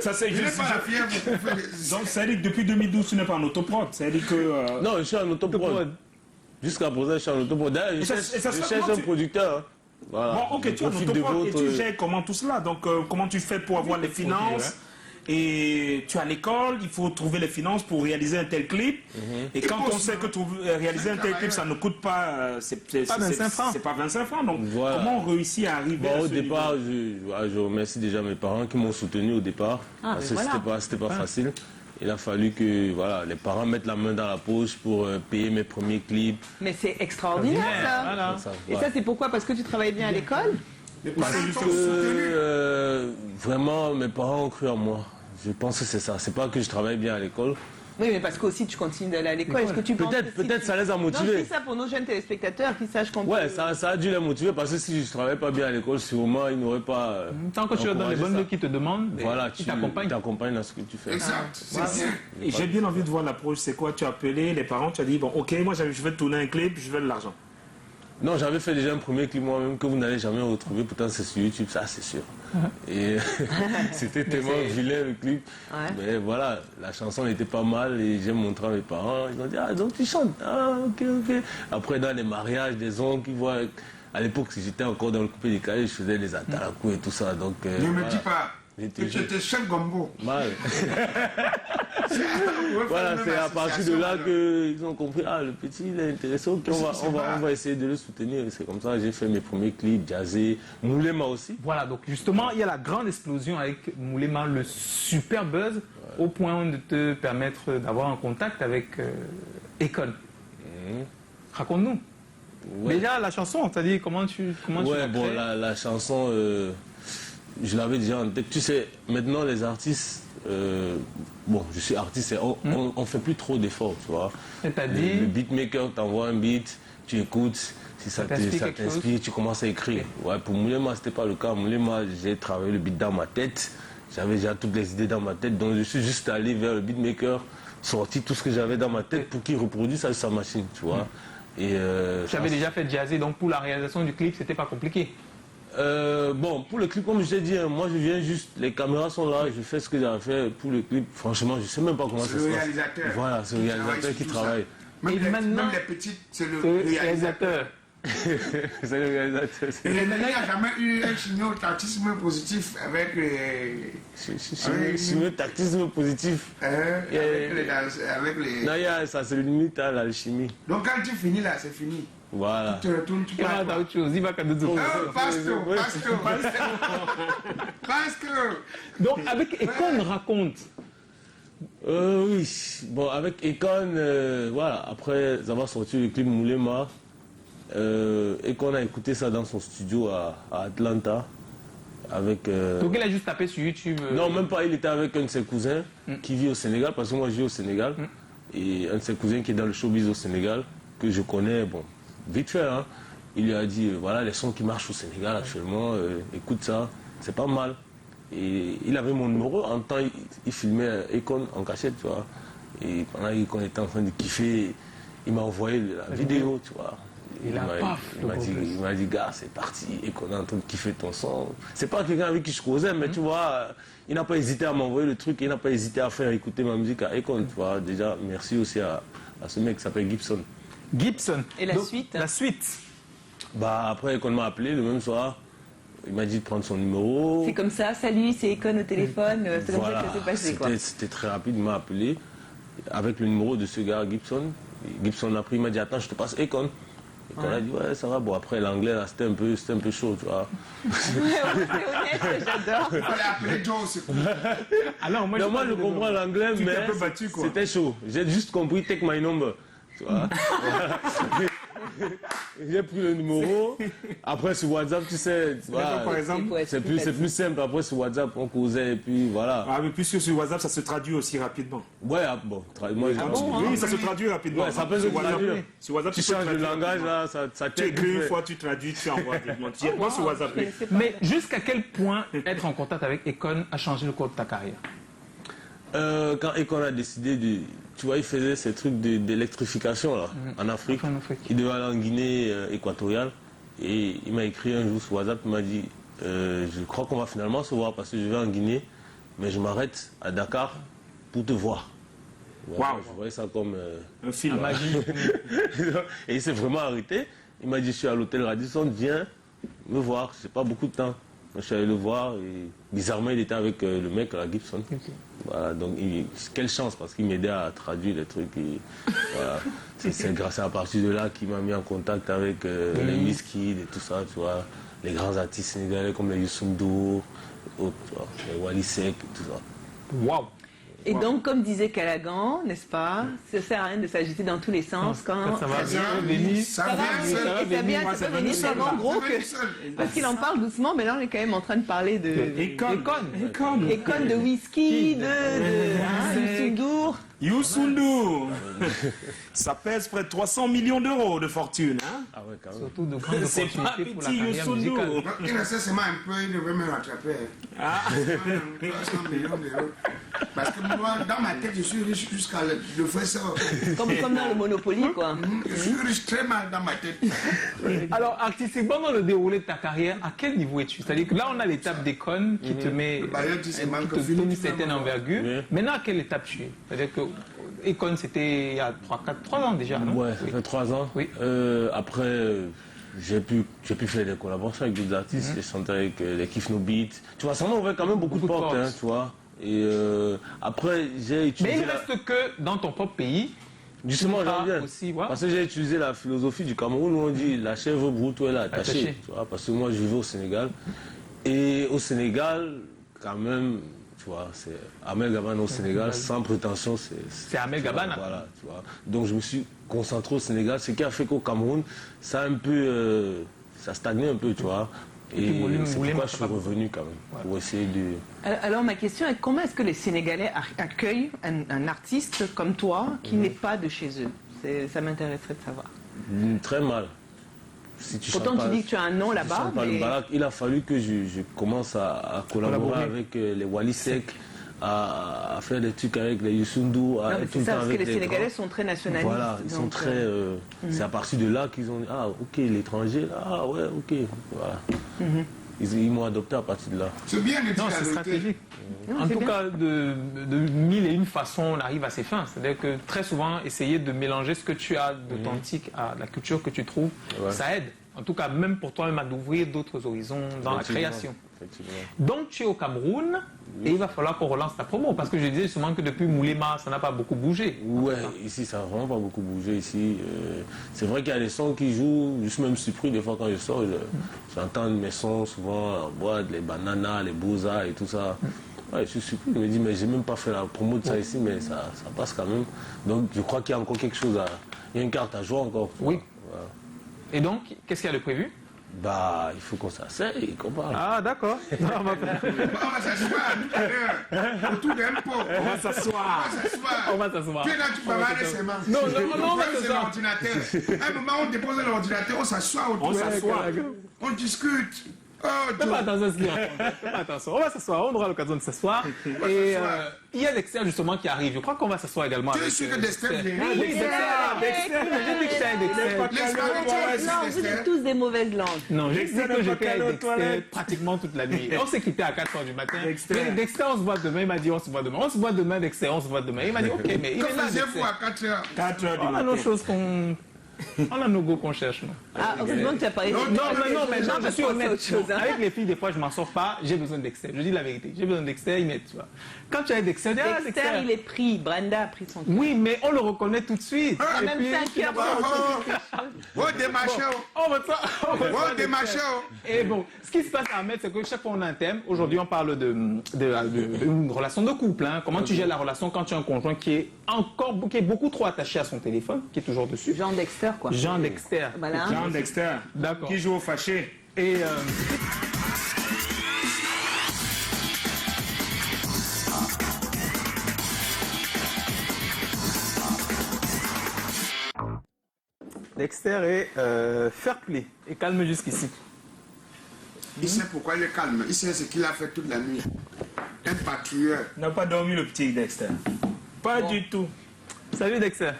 Ça, c'est Je n'ai juste. pas la fièvre pour faire les essais. Donc, ça veut dire que depuis 2012, tu n'es pas en autoprod. Ça veut dire que. Non, je suis en autoprod. Jusqu'à présent, je suis en autoprod. D'ailleurs, je Et ça- cherche, et ça je sera cherche comment un tu- producteur. Hein. Voilà. Bon, ok, Je tu es en profite de autoprod et votre- tu gères comment tout cela. Donc, comment tu fais pour avoir les finances? Et tu es à l'école, il faut trouver les finances pour réaliser un tel clip. Et quand on sait que réaliser un tel clip, ça ne coûte pas, c'est Pas 25 francs. C'est pas 25 francs. Donc, Voilà. comment on réussit à arriver Bon, à au ce départ, niveau? je remercie déjà mes parents qui m'ont soutenu au départ. Ah, parce mais que voilà. c'était pas facile. Il a fallu que voilà, les parents mettent la main dans la poche pour payer mes premiers clips. Mais c'est extraordinaire ça. Voilà. Ça, Et voilà. ça c'est pourquoi? Parce que tu travaillais bien à l'école? Parce que vraiment, mes parents ont cru en moi. Je pense que c'est ça. C'est pas que je travaille bien à l'école, Oui, mais parce qu'aussi tu continues d'aller à l'école. Est-ce que tu penses que si Peut-être ça les a Non, je motivés. dis ça pour nos jeunes téléspectateurs qui sachent qu'on Ouais, peut... ça a dû les motiver parce que si je ne travaillais pas bien à l'école, sûrement ils n'auraient pas. Tant que tu leur donnes les bonnes encouragé notes qu'ils te demandent, Voilà, ils tu t'accompagnent. t'accompagnes dans ce que tu fais. Exact. C'est bien. Et j'ai bien envie de voir l'approche. C'est quoi? Tu as appelé les parents, tu as dit, bon, ok, moi je vais tourner un clip, je veux de l'argent. Non, j'avais fait déjà un premier clip moi-même que vous n'allez jamais retrouver, pourtant c'est sur YouTube, ça c'est sûr. Et c'était tellement vilain le clip. Ouais. Mais voilà, la chanson était pas mal et j'ai montré à mes parents. Ils ont dit, ah donc tu chantes, ah ok, ok. Après dans les mariages, des oncles qui voient. À l'époque, si j'étais encore dans le coupé décalé, je faisais les atalakou et tout ça. Donc, Ne me voilà. dis pas que J'étais tu étais chef gombo. Mal. Voilà, c'est à partir de là qu'ils ont compris, ah le petit il est intéressant, ok, on va essayer de le soutenir. C'est comme ça que j'ai fait mes premiers clips, jazzé, Moulema aussi. Voilà, donc justement, il y a la grande explosion avec Moulema, le super buzz, au point de te permettre d'avoir un contact avec Akon. Raconte-nous. Ouais. Déjà, la chanson, c'est-à-dire comment tu Ouais, l'as bon, créée? la chanson, je l'avais déjà en tête. Tu sais, maintenant les artistes, bon, je suis artiste, et on fait plus trop d'efforts, tu vois. C'est-à-dire Le beatmaker t'envoie un beat, tu écoutes, si ça t'inspire quelque t'inspire, tu commences à écrire. Ouais, pour Moulema, c'était pas le cas. Moulema, j'ai travaillé le beat dans ma tête, j'avais déjà toutes les idées dans ma tête, donc je suis juste allé vers le beatmaker, sorti tout ce que j'avais dans ma tête pour qu'il reproduise ça sur sa machine, tu vois. Et Tu avais déjà fait jazzer, donc pour la réalisation du clip, c'était pas compliqué. Bon, pour le clip, comme je t'ai dit, hein, moi je viens juste, les caméras sont là, je fais ce que j'ai à faire. Pour le clip, franchement, je sais même pas comment ça C'est se le passe. réalisateur. Voilà, c'est le réalisateur qui travaille. Même, Et maintenant- même les petites, c'est le Le réalisateur. réalisateur. C'est le réalisateur. Et il n'y a jamais eu un chignotisme positif avec C'est le tactisme positif. avec les... Non, ça c'est le limite à l'alchimie. Donc quand tu finis là, c'est fini. Voilà. Tu te retournes, tu Comment parles. t'as autre chose? Il va qu'à deux autres. Pasto. Donc avec Akon, raconte. Oui, bon, avec Akon, voilà, après avoir sorti le clip Moulema, Akon a écouté ça dans son studio à Atlanta. Avec, Donc il a juste tapé sur YouTube. Non, même pas, il était avec un de ses cousins qui vit au Sénégal, parce que moi je vis au Sénégal, et un de ses cousins qui est dans le showbiz au Sénégal, que je connais, bon, vite fait, hein. Il lui a dit, voilà les sons qui marchent au Sénégal actuellement, écoute ça, c'est pas mal. Et il avait mon numéro, en temps il filmait Akon en cachette, tu vois. Et pendant qu'on était en train de kiffer, il m'a envoyé la vidéo, tu vois. Il m'a dit, gars, c'est parti, et qu'on est en train de kiffer ton son. C'est pas quelqu'un avec qui je causais, mais tu vois, il n'a pas hésité à m'envoyer le truc, il n'a pas hésité à faire écouter ma musique à Akon, tu vois. Déjà, merci aussi à ce mec qui s'appelle Gibson. Gibson. Et la Donc, suite? La suite. Bah, après, Akon m'a appelé le même soir, il m'a dit de prendre son numéro. C'est comme ça, salut, c'est Akon au téléphone, c'est comme ça que ça s'est passé, quoi. C'était très rapide, il m'a appelé avec le numéro de ce gars, Gibson. Gibson a pris, il m'a dit, attends, je te passe Akon. Et on a dit, ouais, ça va. Bon, après, l'anglais, là, c'était un peu chaud, tu vois. Ouais, c'est honnête, j'adore. Il fallait appeler Joe au secours. Alors, moi, Non, moi, je comprends l'anglais, Tu t'es mais un peu battu, quoi. c'était chaud. J'ai juste compris, take my number. Tu vois. J'ai pris le numéro. Après, sur WhatsApp, tu sais, voilà, Par exemple, c'est plus simple. Après, sur WhatsApp, on causait, et puis voilà. ah, mais puisque sur WhatsApp, ça se traduit aussi rapidement. Ouais, bon, moi, Oui, ça se traduit rapidement. Ouais, ça peut se Sur WhatsApp, traduire. Sur WhatsApp, tu peux changes de traduire langage, rapidement. là, ça Tu t'aide. écris une fois, tu traduis, tu envoies directement. Moi, sur WhatsApp, oui. Mais jusqu'à quel point être en contact avec Akon a changé le cours de ta carrière? Quand Akon a décidé de... Tu vois, il faisait ces trucs d'électrification, là, en Afrique. En Afrique. Il devait aller en Guinée équatoriale. Et il m'a écrit un jour sur WhatsApp, il m'a dit, je crois qu'on va finalement se voir parce que je vais en Guinée, mais je m'arrête à Dakar pour te voir. Voilà, Waouh. je voyais ça comme... Un film. Et il s'est vraiment arrêté. Il m'a dit, je suis à l'hôtel Radisson, viens me voir, j'ai pas beaucoup de temps. Je suis allé le voir et bizarrement il était avec le mec, la Gibson. Voilà, donc quelle chance parce qu'il m'aidait à traduire les trucs. Et, voilà. C'est grâce à partir de là qu'il m'a mis en contact avec les Wizkid et tout ça, tu vois. Les grands artistes sénégalais comme les Youssou N'Dour, les Wally Seck et tout ça. Waouh! Et donc, comme disait Callaghan, n'est-ce pas, ça sert à rien de s'agiter dans tous les sens quand ça va vient. venir. Ça Ça va, vient seul. et ça vient, Moi, ça c'est peut venu venir seul, tellement là. gros Ça que... vient seul. Parce qu'il en parle doucement, mais là, on est quand même en train de parler de... Akon. Akon de whisky, de Youssou N'Dour. Youssou N'Dour. Ça pèse près de 300 millions d'euros de fortune. Hein? Ah ouais, quand même. Surtout de grandes C'est pas opportunités pour la petit, carrière Youssou musicale. N'Dour. Il restait seulement un peu, il devait me rattraper. Ah. 300 millions d'euros. Parce que moi, dans ma tête, je suis riche jusqu'à le faire ça. Comme dans le Monopoly, quoi. Je suis riche très mal dans ma tête. Alors, artistiquement, dans le déroulé de ta carrière, à quel niveau es-tu? C'est-à-dire que là, on a l'étape d'Econ qui te met, bailleur dit, c'est qui manque te Philippe, donne une certaine finalement. envergure. Oui. Maintenant, à quelle étape tu es? C'est-à-dire que Econ, c'était il y a 3 ans déjà, non? Ouais, ça Oui. fait 3 ans. Oui. Après, j'ai pu faire des collaborations avec d'autres artistes. J'ai chanté avec les Kiff No Beat. Tu vois, ça m'a ouvert quand même beaucoup de portes, hein, tu vois. Et après, j'ai utilisé. Mais il ne reste que dans ton propre pays. Justement, j'en viens. Aussi, ouais. Parce que j'ai utilisé la philosophie du Cameroun où on dit la chèvre broute où elle est attachée. Attachée. Tu vois, parce que moi, je vivais au Sénégal. Et au Sénégal, quand même, tu vois, c'est Amel Gabana au Sénégal, sans prétention, C'est Amel tu vois, Gabana. Voilà, tu vois. Donc je me suis concentré au Sénégal, ce qui a fait qu'au Cameroun, ça a un peu, ça stagnait un peu, tu vois. Et puis, c'est Moulin, pourquoi ça je suis va. revenu quand même, pour essayer de... Alors ma question est comment est-ce que les Sénégalais accueillent un artiste comme toi qui n'est pas de chez eux? Ça m'intéresserait de savoir. Très mal. Si tu Pourtant chantes tu pas- dis que tu as un nom si tu là-bas, chantes pas le mais balak, il a fallu que je commence à collaborer avec les Wally Seck, à faire des trucs avec les Youssou N'Dour, à non, mais être tout c'est le ça, temps parce que avec les les Sénégalais grands. sont très nationalistes. Voilà, ils sont donc, très. C'est à partir de là qu'ils ont dit ah ok l'étranger là, ah ouais ok voilà. Ils m'ont adopté à partir de là. C'est bien de dire Non, la c'est vérité. stratégique. Non, En c'est tout bien. cas, de mille et une façons, on arrive à ses fins. C'est-à-dire que très souvent, essayer de mélanger ce que tu as d'authentique à la culture que tu trouves, Ouais. ça aide. En tout cas, même pour toi-même à d'ouvrir d'autres horizons dans la Effectivement, création. effectivement. Donc, tu es au Cameroun et il va falloir qu'on relance ta promo. Parce que je disais justement que depuis Moulema, ça n'a pas beaucoup bougé. Ouais, ici ça n'a vraiment pas beaucoup bougé ici. C'est vrai qu'il y a des sons qui jouent, je suis même surpris des fois quand je sors, j'entends mes sons souvent en boîte, les bananas, les boza et tout ça. Ouais, je suis surpris, je me dis mais j'ai même pas fait la promo de ça ici, mais ça passe quand même. Donc je crois qu'il y a encore quelque chose à... Il y a une carte à jouer encore. Oui. Voilà. Et donc, qu'est-ce qu'il y a de prévu? Bah, il faut qu'on s'asseye, qu'on parle. Ah, d'accord. On va s'asseoir tout à l'heure autour d'un pot. On va s'asseoir. On va s'asseoir. Tu es là, tu bavardes seulement. Non, on va C'est s'asseoir. l'ordinateur. À un moment, on dépose l'ordinateur, on s'assoit autour. On s'assoit. On discute. Oh, Fais pas attention à ce qu'il raconte. Fais pas attention. On va s'asseoir. On aura l'occasion de s'asseoir. Et il y a Dexter justement qui arrive. Je crois qu'on va s'asseoir également Tu es avec sûr que Dexter vient? Ah, Oui, Dexter, Dexter. J'ai dit que j'étais avec Dexter. Non, vous êtes tous des mauvaises langues. Non, j'ai dit Dexter que n'est pas j'étais calé aux avec Dexter toilettes. pratiquement toute la nuit. Et on s'est quitté à 4h du matin. Dexter. Mais Dexter, on se voit demain. Il m'a dit on se voit demain. On se voit demain, Dexter, on se voit demain. Il m'a dit ok, mais il Que est là, faisiez-vous Dexter. à 4 heures? 4 heures du On a matin. nos choses qu'on... On a nos goûts qu'on cherche, non? Ah, heureusement que tu as parlé Non, de Non, je suis honnête. autre chose. hein. Avec les filles, des fois, je m'en sors pas. J'ai besoin de Dexter. Je dis la vérité. J'ai besoin de Dexter, il m'aide, tu vois. Quand tu as Dexter, dis, ah, Dexter, il est pris. Brenda a pris son temps. Oui, mais on le reconnaît tout de suite. Ah, Et même puis, 5 heures. Oh, démarché. on va ça. Oh, démarché. Et bon, ce qui se passe à Ahmed, c'est que chaque fois on a un thème. Aujourd'hui, on parle d'une relation de couple. Hein. Comment tu gères la relation quand tu as un conjoint qui est beaucoup trop attaché à son téléphone, qui est toujours dessus. Jean Dexter, quoi. Jean Dexter. Voilà. Jean Dexter. D'accord. Qui joue au fâché. Et Dexter est fair play et calme jusqu'ici. Il sait pourquoi il est calme. Il sait ce qu'il a fait toute la nuit. Un patrouilleur. Il n'a pas dormi le petit Dexter. Pas du tout. Salut Dexter.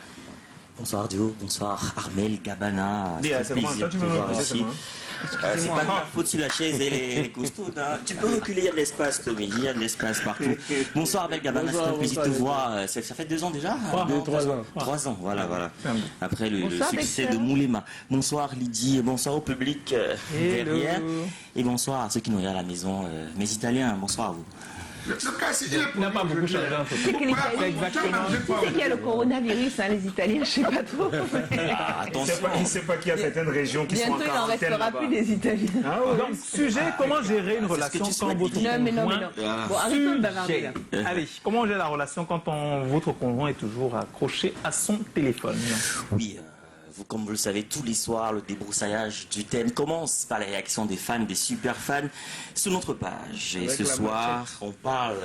Bonsoir Dio, bonsoir Armel, Gabana. Dis, C'est un c'est moi. plaisir Toi, tu de veux te me voir poser ici. seulement. C'est pas de ma faute si la chaise et les costauds. Hein. Tu peux reculer, il y a de l'espace, Tommy. Il y a de l'espace partout. Bonsoir Armel Gabana, c'est un plaisir de te voir. Ça fait 2 ans déjà? 3 ans. 3 ans, voilà. Après le Bonsoir, succès Dexter. de Moulema. Bonsoir Lydie, bonsoir au public derrière. Et bonsoir à ceux qui nous regardent à la maison. Mes Italiens, bonsoir à vous. Le cas, c'est qu'il est Il n'a pas beaucoup changé en Tu sais fait. que l'Italie- tu sais qu'il y a le coronavirus, hein, les Italiens, je sais pas trop. Ah, attention. Il ne sait pas qu'il y a certaines régions qui sont Bientôt, en il n'en quarantaine restera là-bas. plus des Italiens. Ah ouais. Donc, sujet, comment gérer une c'est ce que relation tu quand souhaites, votre Lydie. Non, mais non, mais conjoint... non. Bon, arrêtons de bavarder là. Sujet. Allez, comment on gère la relation quand votre conjoint est toujours accroché à son téléphone? Oui, comme vous le savez, tous les soirs, le débroussaillage du thème commence par les réactions des fans, des super fans, sur notre page. Et ce soir, on parle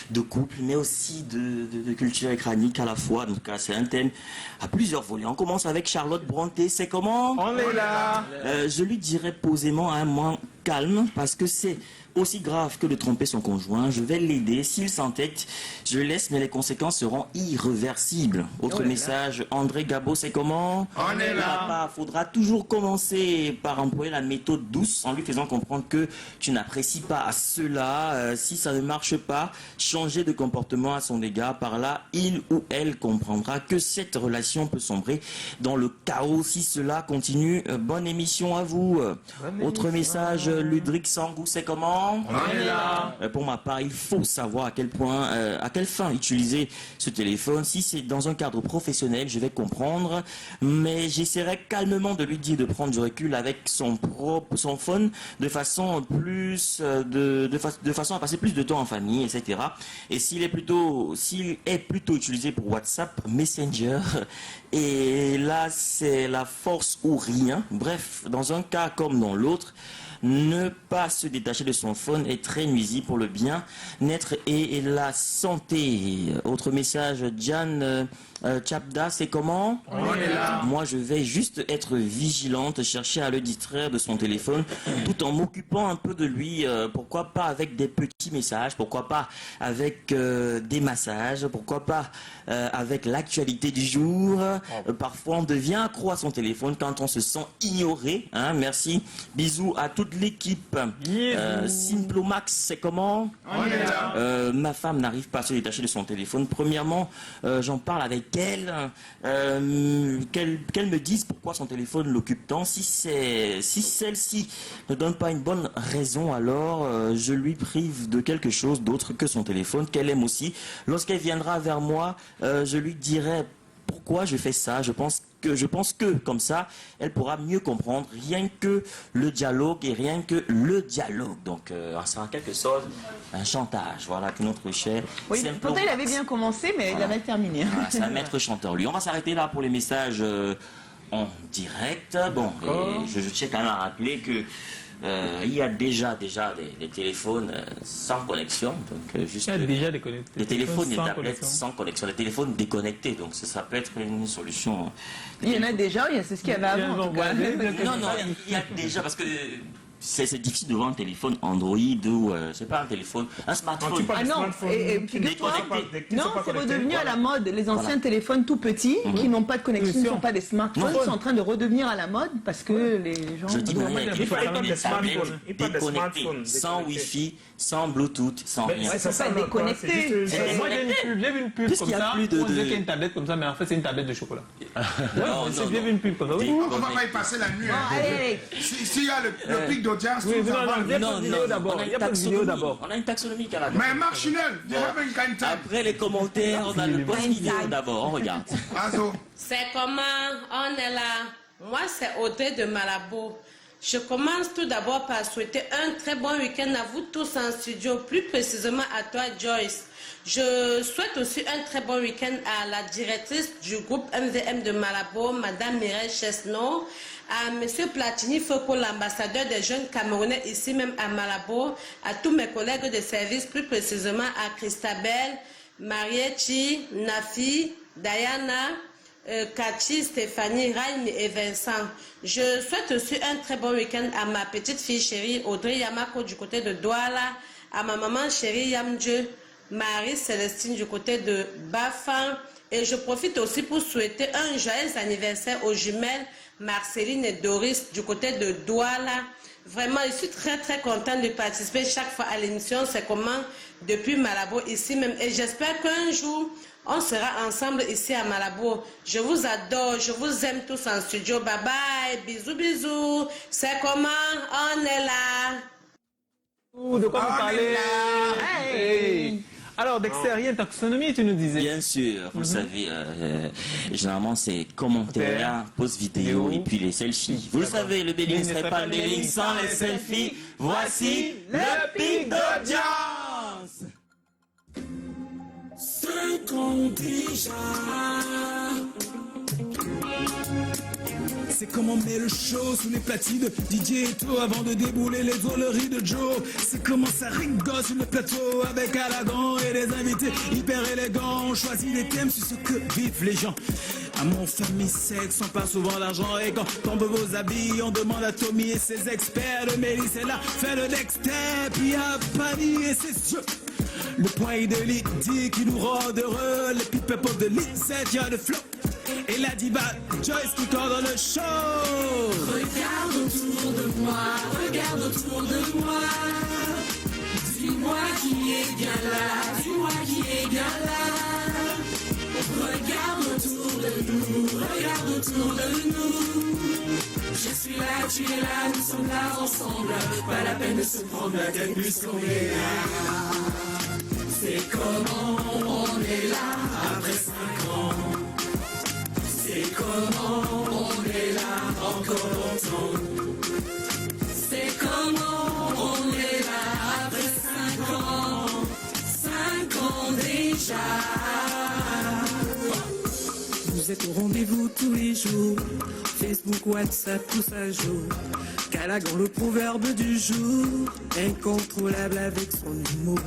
de couple, mais aussi de culture écranique à la fois. Donc, c'est un thème à plusieurs volets. On commence avec Charlotte Bronté. C'est comment? On est là. Je lui dirais posément un moins calme, parce que c'est aussi grave que de tromper son conjoint. Je vais l'aider. S'il s'entête, je le laisse, mais les conséquences seront irréversibles. Autre message, André Gabo, c'est comment? On est là. Papa, faudra toujours commencer par employer la méthode douce en lui faisant comprendre que tu n'apprécies pas cela. Si ça ne marche pas, changer de comportement à son égard. Par là, il ou elle comprendra que cette relation peut sombrer dans le chaos si cela continue. Bonne émission à vous. Autre message, Ludwig Sangou, c'est comment? On est là. Pour ma part, il faut savoir à quelle fin utiliser ce téléphone. Si c'est dans un cadre professionnel, je vais comprendre, mais j'essaierai calmement de lui dire de prendre du recul avec son phone, de façon à passer plus de temps en famille, etc. Et s'il est plutôt utilisé pour WhatsApp, Messenger, et là c'est la force ou rien. Bref, dans un cas comme dans l'autre, ne pas se détacher de son phone est très nuisible pour le bien-être et la santé. Autre message, Jan Chapda, c'est comment? On est là. Moi, je vais juste être vigilante, chercher à le distraire de son téléphone, tout en m'occupant un peu de lui. Pourquoi pas avec des petits messages? Pourquoi pas avec des massages? Pourquoi pas avec l'actualité du jour? Parfois, on devient accro à son téléphone quand on se sent ignoré. Hein, merci. Bisous à toute l'équipe. Simplomax, c'est comment? On est là. Ma femme n'arrive pas à se détacher de son téléphone. Premièrement, j'en parle avec elle, qu'elle me dise pourquoi son téléphone l'occupe tant. Si celle-ci ne donne pas une bonne raison, alors je lui prive de quelque chose d'autre que son téléphone, qu'elle aime aussi. Lorsqu'elle viendra vers moi, je lui dirai pourquoi je fais ça. Je pense que comme ça, elle pourra mieux comprendre rien que le dialogue. Donc, c'est en quelque sorte un chantage. Voilà que notre cher. Oui, pourtant il avait bien commencé, mais il avait terminé. Voilà, c'est un maître chanteur. Lui, on va s'arrêter là pour les messages en direct. Bon, et je tiens quand même à rappeler que il y a déjà des téléphones sans connexion. Donc, juste, Il y a déjà des téléphones et sans tablettes connexion. sans connexion, des téléphones déconnectés. Donc ça peut être une solution. Il y en a déjà, c'est ce qu'il y avait avant. En tout cas. Non, il y a déjà, parce que c'est difficile de voir un téléphone Android ou c'est pas un téléphone, un smartphone. Ah non, et figure-toi, non, c'est redevenu à la mode. Les anciens téléphones tout petits qui n'ont pas de connexion, ne sont pas des smartphones, sont en train de redevenir à la mode parce que les gens. Je dis manière, Il parle pas des des smartphones. tablettes Il parle des déconnectées, smartphones sans déconnectés. Wi-Fi, sans Bluetooth, sans rien. Ils sont pas déconnectés. Moi, j'ai vu une pub Puisqu'il comme y a ça. plus de- On disait qu'il y a une tablette comme ça, mais en fait, c'est une tablette de chocolat. Non, J'ai vu une pub comme ça. Oui, On va pas y passer la nuit. hein. Allez, S'il y a le pic d'audience, oui, tout non, ça va. non, il y a pas de vidéo d'abord. Il y a pas de vidéo d'abord. On a une taxonomie à la Mais Marchinelle, you haven't got time. Après les commentaires, on a le post vidéo d'abord. On regarde. Azo. C'est comment? On est là. Moi, c'est Audrey de Malabo. Je commence tout d'abord par souhaiter un très bon week-end à vous tous en studio, plus précisément à toi, Joyce. Je souhaite aussi un très bon week-end à la directrice du groupe MVM de Malabo, Madame Mireille Chesneau, à Monsieur Platini Foko, l'ambassadeur des jeunes Camerounais ici même à Malabo, à tous mes collègues de service, plus précisément à Christabel, Marietti, Nafi, Diana, Cathy, Stéphanie, Raïm et Vincent. Je souhaite aussi un très bon week-end à ma petite fille chérie Audrey Yamako du côté de Douala, à ma maman chérie Yamdje, Marie-Célestine du côté de Bafan. Et je profite aussi pour souhaiter un joyeux anniversaire aux jumelles Marceline et Doris du côté de Douala. Vraiment, je suis très très contente de participer chaque fois à l'émission. C'est comment depuis Malabo ici même. Et j'espère qu'un jour, on sera ensemble ici à Malabo. Je vous adore, je vous aime tous en studio. Bye bye, bisous bisous. C'est comment? On est là. De quoi vous parlez? Hey. Alors, Dexter, il y a une taxonomie, tu nous disais. Bien sûr, vous savez, généralement c'est commentaires, post vidéo et puis les selfies. Vous le savez, le Béling ne serait pas le Béling sans les selfies. Voici le pic d'audience. 50 déjà. C'est comment on met le show sous les platines de DJ Eto avant de débouler les drôleries de Joe. C'est comment ça rigole sur le plateau avec Alagan et des invités hyper élégants. On choisit des thèmes sur ce que vivent les gens. À mon famille sexe, on parle souvent d'argent et quand on veut vos habits, on demande à Tommy et ses experts. Le Mélisse est là, fait le Dexter, puis à Paris et ses yeux. Le point de Lydie qui nous rend heureux, les people de Lisette, y'a de flow. Et la diva Joyce qui coordonne le show. Regarde autour de moi, regarde autour de moi. Dis-moi qui est bien là, dis-moi qui est bien là. Regarde autour de nous, regarde autour de nous. Je suis là, tu es là, nous sommes là ensemble. Pas la peine de se prendre la tête puisqu'on est là. C'est comment on est là après 5 ans. C'est comment on est là encore longtemps. C'est comment on est là après 5 ans. 5 ans déjà. Vous êtes au rendez-vous tous les jours. Facebook, WhatsApp, tout ça joue. Calagan, le proverbe du jour. Incontrôlable avec son humour.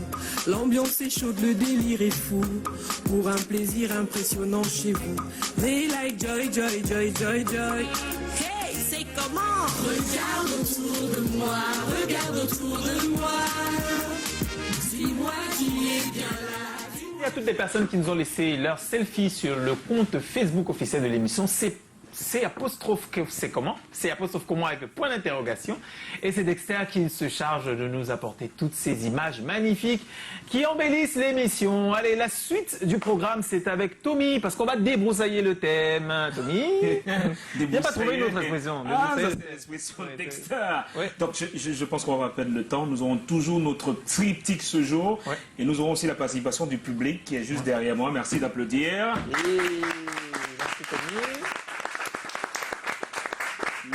L'ambiance est chaude, le délire est fou. Pour un plaisir impressionnant chez vous. They like joy, joy, joy, joy, joy. Hey, c'est comment? Regarde autour de moi, regarde autour de moi. Dis-moi qui est bien là. À toutes les personnes qui nous ont laissé leur selfie sur le compte Facebook officiel de l'émission, c'est apostrophe c'est comment? C'est apostrophe comment avec le point d'interrogation. Et c'est Dexter qui se charge de nous apporter toutes ces images magnifiques qui embellissent l'émission. Allez, la suite du programme, c'est avec Tommy, parce qu'on va débroussailler le thème. Tommy, il n'y a pas trouvé une autre expression. Ah, ça c'est l'expression Dexter. Ouais. Donc je pense qu'on va perdre le temps. Nous aurons toujours notre triptyque ce jour. Ouais. Et nous aurons aussi la participation du public qui est juste derrière moi. Merci d'applaudir. Merci Tommy.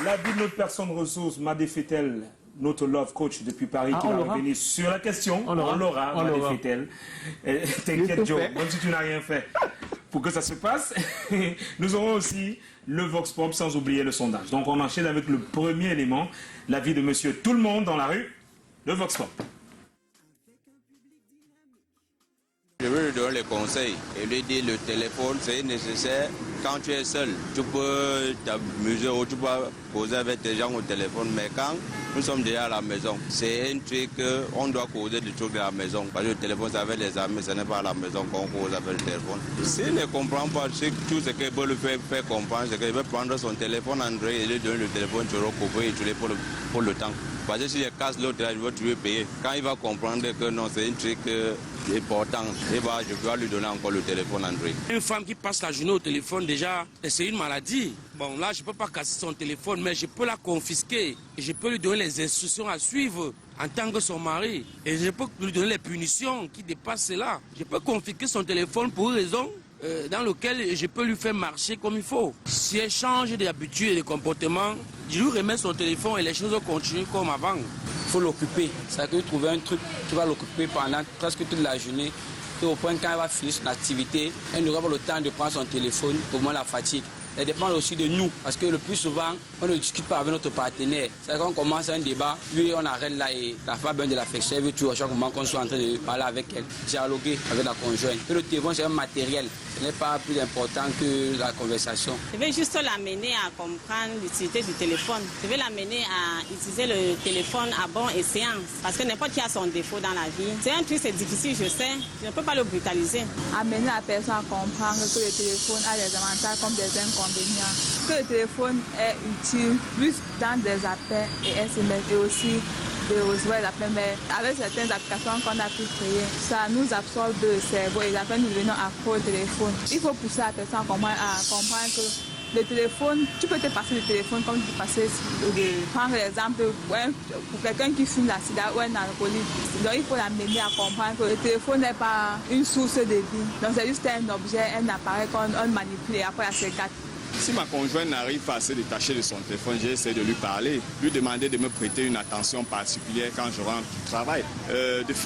La vie de notre personne ressource, Madé Fetel, notre love coach depuis Paris, qui va revenir sur la question. On l'aura, Madé Fetel. T'inquiète Joe, même si tu n'as rien fait pour que ça se passe. Nous aurons aussi le Vox Pop, sans oublier le sondage. Donc on enchaîne avec le premier élément, la vie de monsieur tout le monde dans la rue, le Vox Pop. Je veux lui donner les conseils et lui dire le téléphone c'est nécessaire quand tu es seul. Tu peux t'amuser ou tu peux causer avec des gens au téléphone, mais quand nous sommes déjà à la maison, c'est un truc qu'on doit causer des trucs à la maison. Parce que le téléphone c'est avec les amis, ce n'est pas à la maison qu'on cause avec le téléphone. S'il ne comprend pas tout ce qu'il peut lui faire comprendre, c'est qu'il veut prendre son téléphone Android et lui donner le téléphone, tu vas couper et tu l'as pour le temps. Parce que si je casse l'autre, tu veux payer. Quand il va comprendre que non, c'est un truc important, je dois lui donner encore le téléphone Android. Une femme qui passe la journée au téléphone, déjà, c'est une maladie. Bon, là, je ne peux pas casser son téléphone, mais je peux la confisquer. Et je peux lui donner les instructions à suivre en tant que son mari. Et je peux lui donner les punitions qui dépassent cela. Je peux confisquer son téléphone pour une raison dans laquelle je peux lui faire marcher comme il faut. Si elle change d'habitude et de comportement, je lui remets son téléphone et les choses continuent comme avant. Il faut l'occuper. Ça veut dire trouver un truc, tu vas l'occuper pendant presque toute la journée. Et au point quand elle va finir son activité, elle n'aura pas le temps de prendre son téléphone, pour moi la fatigue. Ça dépend aussi de nous, parce que le plus souvent, on ne discute pas avec notre partenaire. C'est quand on commence un débat, lui on arrête là et la femme a besoin de l'affection, elle veut toujours à chaque moment qu'on soit en train de parler avec elle, dialoguer avec la conjointe. Et le téléphone c'est un matériel, ce n'est pas plus important que la conversation. Je vais juste l'amener à comprendre l'utilité du téléphone. Je vais l'amener à utiliser le téléphone à bon escient, parce que n'importe qui a son défaut dans la vie. C'est un truc, c'est difficile, je sais, je ne peux pas le brutaliser. Amener la personne à comprendre que le téléphone a des avantages comme des inconvénients. Que le téléphone est utile plus dans des appels et SMS et aussi de recevoir les appels, mais avec certaines applications qu'on a pu créer, ça nous absorbe le cerveau et les appels nous devenons accro au téléphone. Il faut pousser la personne à comprendre que le téléphone, tu peux te passer le téléphone comme tu passes, prendre l'exemple pour quelqu'un qui fume la sida ou un alcoolique. Donc il faut l'amener à comprendre que le téléphone n'est pas une source de vie. Donc c'est juste un objet, un appareil qu'on manipule et après il se gâte. Si ma conjointe n'arrive pas à se détacher de son téléphone, j'essaie de lui parler, lui demander de me prêter une attention particulière quand je rentre du travail,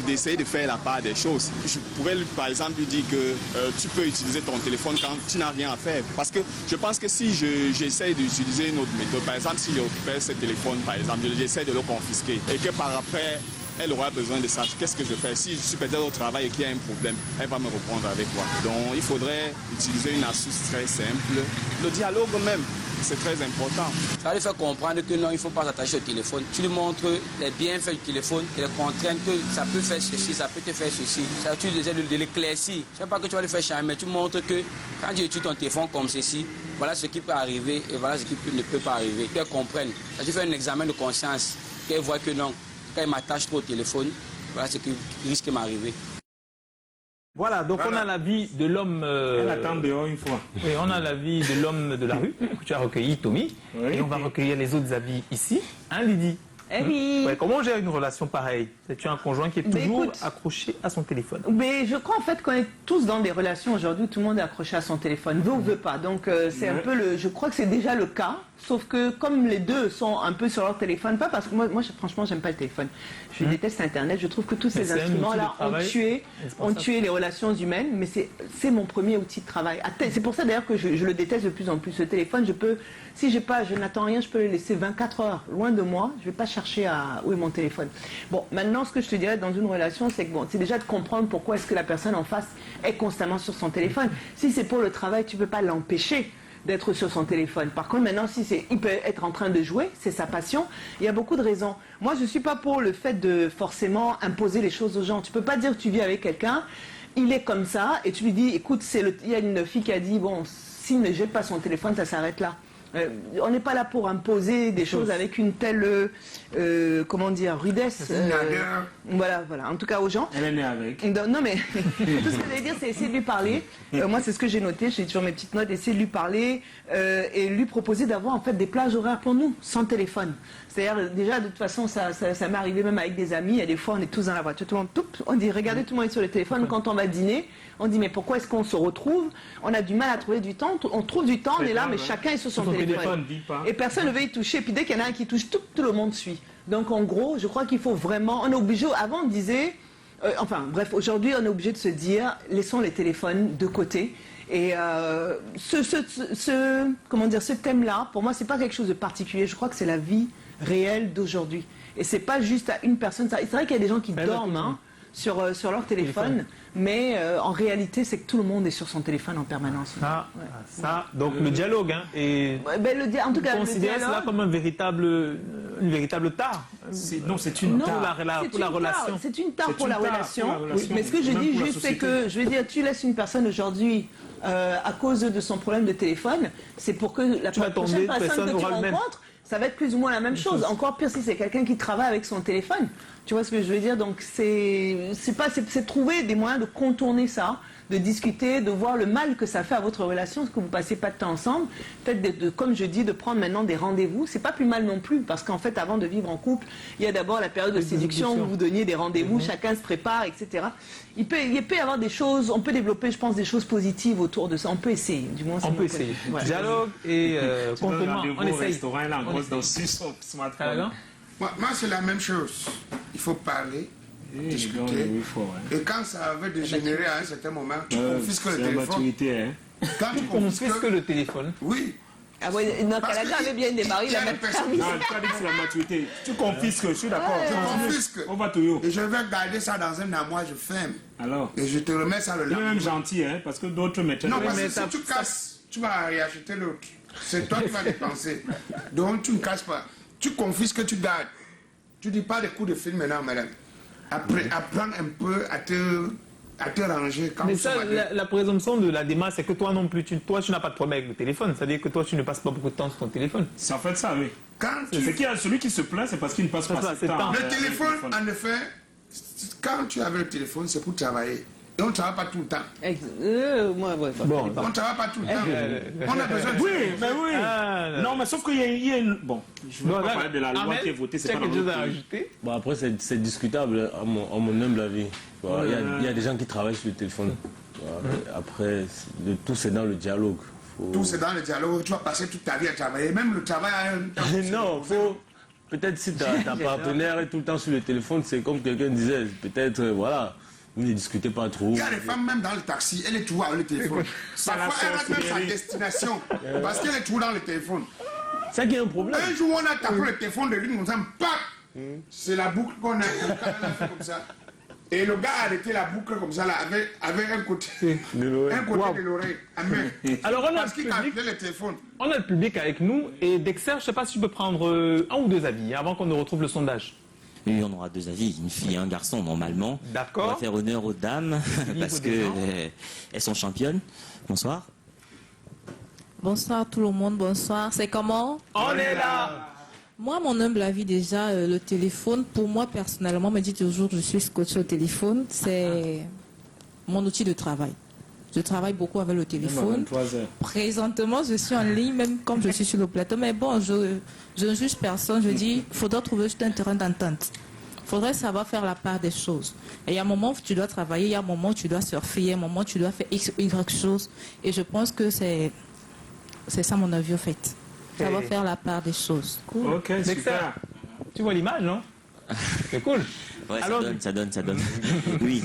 d'essayer de faire la part des choses. Je pourrais par exemple lui dire que tu peux utiliser ton téléphone quand tu n'as rien à faire. Parce que je pense que si j'essaie d'utiliser une autre méthode, par exemple si je récupère ce téléphone, par exemple, j'essaie de le confisquer et que par après, elle aura besoin de ça. Qu'est-ce que je fais? Si je suis peut-être au travail et qu'il y a un problème, elle va me répondre avec quoi? Donc il faudrait utiliser une astuce très simple. Le dialogue même, c'est très important. Ça va lui faire comprendre que non, il ne faut pas s'attacher au téléphone. Tu lui montres les bienfaits du téléphone, les contraintes que ça peut faire ceci, ça peut te faire ceci. Ça, tu essaies de l'éclaircir. Je ne sais pas que tu vas lui faire charmer, mais tu montres que quand tu utilises ton téléphone comme ceci, voilà ce qui peut arriver et voilà ce qui ne peut pas arriver. Qu'elle comprenne. Ça, tu fais un examen de conscience, qu'elle voit que non. Quand il m'attache trop au téléphone, voilà ce qui risque de m'arriver. Voilà, donc on a la vie de l'homme... Elle attend dehors une fois. Oui, on a la vie de l'homme de la rue, que tu as recueilli, Tommy. Oui, et on va recueillir les autres avis ici. Hein, Lydie? Eh oui. Ouais, comment on gère une relation pareille? C'est-tu un conjoint qui est toujours accroché à son téléphone? Mais je crois en fait qu'on est tous dans des relations aujourd'hui, tout le monde est accroché à son téléphone, veut ou veut pas. Donc c'est un peu le... Je crois que c'est déjà le cas, sauf que comme les deux sont un peu sur leur téléphone, pas parce que moi franchement j'aime pas le téléphone. Je déteste Internet, je trouve que tous ces instruments-là ont tué les relations humaines, mais c'est mon premier outil de travail. C'est pour ça d'ailleurs que je le déteste de plus en plus. Le téléphone, si je n'attends rien, je peux le laisser 24 heures loin de moi, je ne vais pas chercher où est mon téléphone. Bon, maintenant ce que je te dirais dans une relation, c'est que c'est déjà de comprendre pourquoi est-ce que la personne en face est constamment sur son téléphone. Si c'est pour le travail, tu ne peux pas l'empêcher d'être sur son téléphone. Par contre, maintenant, il peut être en train de jouer, c'est sa passion. Il y a beaucoup de raisons. Moi, je ne suis pas pour le fait de forcément imposer les choses aux gens. Tu ne peux pas dire que tu vis avec quelqu'un, il est comme ça, et tu lui dis, écoute, il y a une fille qui a dit, bon, s'il ne jette pas son téléphone, ça s'arrête là. On n'est pas là pour imposer des choses avec une telle, comment dire, rudesse. Voilà, en tout cas aux gens. Elle est née avec. Non mais, tout ce que je vais dire, c'est essayer de lui parler. Moi, c'est ce que j'ai noté, j'ai toujours mes petites notes, essayer de lui parler et lui proposer d'avoir en fait des plages horaires pour nous, sans téléphone. C'est-à-dire, déjà, de toute façon, ça m'est arrivé même avec des amis, et des fois, on est tous dans la voiture, tout le monde, on dit, regardez, tout le monde est sur le téléphone. Quand on va dîner, on dit, mais pourquoi est-ce qu'on se retrouve? On a du mal à trouver du temps, on trouve du temps, on est là, mais chacun est sur son téléphone. Et personne ne veut y toucher, et puis dès qu'il y en a un qui touche, tout le monde suit. Donc, en gros, je crois qu'il faut vraiment, on est obligé, avant on disait, aujourd'hui, on est obligé de se dire, laissons les téléphones de côté. Et ce thème-là, pour moi, c'est pas quelque chose de particulier. Je crois que c'est la vie réelle d'aujourd'hui. Et c'est pas juste à une personne. C'est vrai qu'il y a des gens qui dorment sur leur téléphone, mais en réalité, c'est que tout le monde est sur son téléphone en permanence. Donc le dialogue, et en tout cas, considère cela comme une véritable tare. Non, c'est une tare pour la relation. C'est une tare pour la relation. Mais ce que je dis juste, c'est que je veux dire, tu laisses une personne aujourd'hui à cause de son problème de téléphone, c'est pour que la prochaine personne que tu rencontres, ça va être plus ou moins la même chose. Encore pire si c'est quelqu'un qui travaille avec son téléphone. Tu vois ce que je veux dire? Donc c'est trouver des moyens de contourner ça, de discuter, de voir le mal que ça fait à votre relation, parce que vous passez pas de temps ensemble. Peut-être, comme je dis, de prendre maintenant des rendez-vous. C'est pas plus mal non plus, parce qu'en fait, avant de vivre en couple, il y a d'abord la période de séduction où vous vous donniez des rendez-vous, chacun se prépare, etc. Il peut y avoir des choses, on peut développer, je pense, des choses positives autour de ça. On peut essayer, du moins. On peut essayer. Voilà. Dialogue et contournement. On essaye. Restaurant, là, dans son smartphone. Moi, c'est la même chose. Il faut parler, discuter. Et quand ça va dégénérer à un certain moment, tu confisques le téléphone. Quand tu confisques le téléphone. Oui. Ah ouais, donc Canada avait bien démarré la même personne. Non, tu as dit que c'est la maturité. Tu confisques, je suis d'accord. Tu confisques. On va tout. Et je vais garder ça dans un armoire, je ferme. Alors. Et je te remets ça le lendemain. Tu es même gentil, hein, parce que d'autres mettent. Non, parce que si tu casses, tu vas réacheter l'autre. C'est toi qui vas dépenser. Donc tu ne casses pas. Tu confisques, tu gardes. Tu dis pas des coups de fil maintenant, madame. Après, apprends un peu à te ranger quand mais ça, la présomption de la démarche, c'est que toi non plus, tu n'as pas de problème avec le téléphone. C'est-à-dire que toi, tu ne passes pas beaucoup de temps sur ton téléphone. C'est en fait ça, oui. C'est qu'il y a celui qui se plaint, c'est parce qu'il ne passe pas assez de temps. Le téléphone, en effet, quand tu avais le téléphone, c'est pour travailler. Et on ne travaille pas tout le temps. On ne travaille pas tout le temps. On a besoin de... Oui, mais oui. Non, mais sauf qu'il y a une... Bon, je ne veux pas parler de la loi qui est votée. C'est pas quelque chose à ajouter. Bon, après, c'est discutable, à mon humble avis. Il y a des gens qui travaillent sur le téléphone. Après, tout c'est dans le dialogue. Tout c'est dans le dialogue. Tu vas passer toute ta vie à travailler. Même le travail a un... Non, faut... Peut-être si ta partenaire est tout le temps sur le téléphone, c'est comme quelqu'un disait, peut-être, voilà, vous ne discutez pas trop. Il y a des femmes même dans le taxi, elle est toujours avec le téléphone. Parfois, elle rate même sa destination parce qu'elle est toujours dans le téléphone. C'est ça qui est un problème. Un jour, on a tapé le téléphone de lui, on s'en pack. C'est la boucle qu'on a fait comme ça. Et le gars a arrêté la boucle comme ça, là, avec un côté de l'oreille. Alors, on a, parce qu'il calculait le téléphone. On a le public avec nous. Et Dexter, je ne sais pas si tu peux prendre un ou deux avis avant qu'on ne retrouve le sondage. Oui, on aura deux avis, une fille et un garçon normalement. D'accord. On va faire honneur aux dames parce qu'elles sont championnes. Bonsoir. Bonsoir tout le monde, bonsoir. C'est comment? On est là. Moi, mon humble avis déjà, le téléphone, pour moi personnellement, me dit toujours que je suis scotché au téléphone. C'est mon outil de travail. Je travaille beaucoup avec le téléphone. Présentement, je suis en ligne, même comme je suis sur le plateau. Mais bon, je ne juge personne. Je dis, il faudra trouver juste un terrain d'entente. Il faudrait savoir faire la part des choses. Et il y a un moment où tu dois travailler, il y a un moment où tu dois surfer, il y a un moment où tu dois faire X ou Y choses. Et je pense que c'est ça mon avis au fait. Ça va faire la part des choses. Cool. Ok, super. Tu vois l'image, non? C'est cool. Ouais, alors, ça donne. Oui.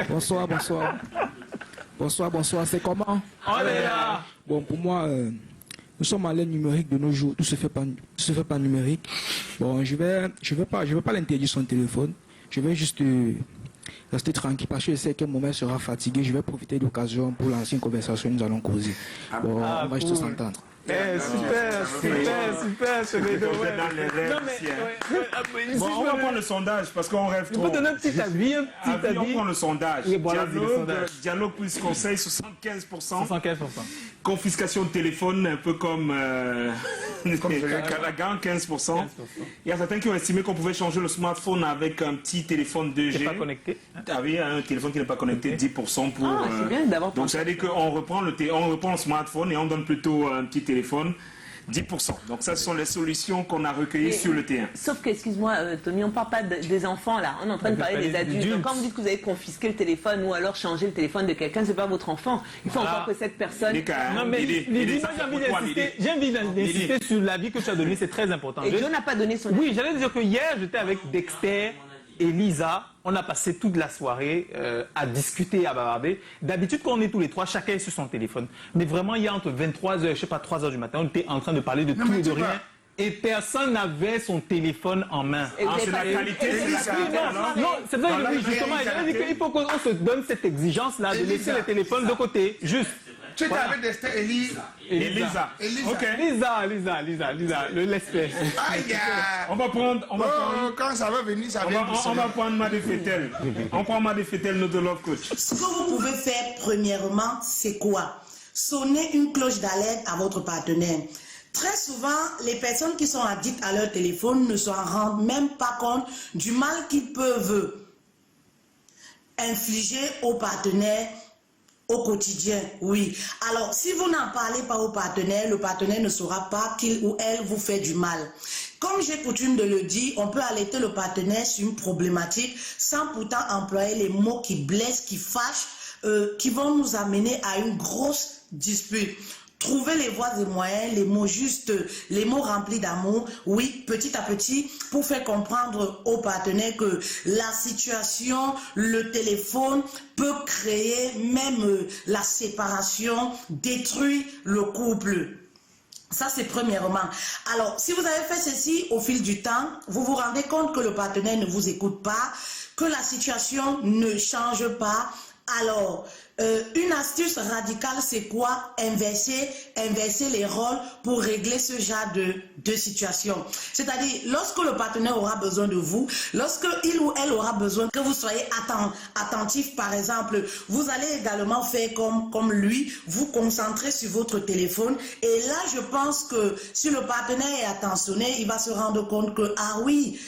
Bonsoir. Bonsoir, c'est comment? On est là. Bon, pour moi, nous sommes à l'ère numérique de nos jours. Tout se fait pas numérique. Bon, je vais pas l'interdire son téléphone. Je vais juste rester tranquille parce que je sais qu'à un moment il sera fatigué. Je vais profiter de l'occasion pour lancer une conversation. Nous allons causer. Bon, on va juste s'entendre. Super, c'est les deux. Dans les rêves. Bon, on va prendre le sondage parce qu'on rêve trop. On peut donner un petit avis. On prend le sondage. Oui, voilà, dialogue plus conseil, 75%. 75%. Confiscation de téléphone, un peu comme Calagan, 15%. Il y a certains qui ont estimé qu'on pouvait changer le smartphone avec un petit téléphone 2G. Qui n'est pas connecté. Ah oui, un téléphone qui n'est pas connecté, 10% pour... c'est bien d'avoir donc ça veut dire qu'on reprend le smartphone et on donne plutôt un petit téléphone. 10%. Donc ça, ce sont les solutions qu'on a recueillies sur le terrain. Sauf que, excuse-moi, Tony, on ne parle pas des enfants, là. On est en train de parler des adultes. Donc, quand vous dites que vous avez confisqué le téléphone ou alors changé le téléphone de quelqu'un, ce n'est pas votre enfant. Il faut encore que cette personne... Non, mais Lydie, moi, j'ai envie d'insister sur l'avis que tu as donné. C'est très important. Et Joe n'a pas donné son... Oui, j'allais dire que hier, j'étais avec Dexter et Lisa. On a passé toute la soirée à discuter, à bavarder. D'habitude, quand on est tous les trois, chacun est sur son téléphone. Mais vraiment, il y a entre 23h, je ne sais pas, 3h du matin, on était en train de parler de tout et de rien. Et personne n'avait son téléphone en main. C'est la qualité, Non, c'est vrai que oui, justement, il qu'il faut qu'on se donne cette exigence-là de laisser les téléphones de côté. Juste. Tu étais avec Dexter et Lisa. Ok. Lisa, le laisse-faire. Aïe. On va prendre... quand ça va venir, ça vient. On va prendre Madé Fétel. On prend Madé Fétel, notre love coach. Ce que vous pouvez faire premièrement, c'est quoi? Sonner une cloche d'alerte à votre partenaire. Très souvent, les personnes qui sont addictes à leur téléphone ne s'en rendent même pas compte du mal qu'ils peuvent infliger au partenaire au quotidien, oui. Alors, si vous n'en parlez pas au partenaire, le partenaire ne saura pas qu'il ou elle vous fait du mal. Comme j'ai coutume de le dire, on peut alerter le partenaire sur une problématique sans pourtant employer les mots qui blessent, qui fâchent, qui vont nous amener à une grosse dispute. Trouver les voies et moyens, les mots justes, les mots remplis d'amour, oui, petit à petit, pour faire comprendre aux partenaires que la situation, le téléphone peut créer même la séparation, détruire le couple. Ça, c'est premièrement. Alors, si vous avez fait ceci au fil du temps, vous vous rendez compte que le partenaire ne vous écoute pas, que la situation ne change pas. Alors, une astuce radicale, c'est quoi? Inverser les rôles pour régler ce genre de situation. C'est-à-dire, lorsque le partenaire aura besoin de vous, lorsque il ou elle aura besoin que vous soyez attentif, par exemple, vous allez également faire comme lui, vous concentrer sur votre téléphone. Et là, je pense que si le partenaire est attentionné, il va se rendre compte que, ah oui,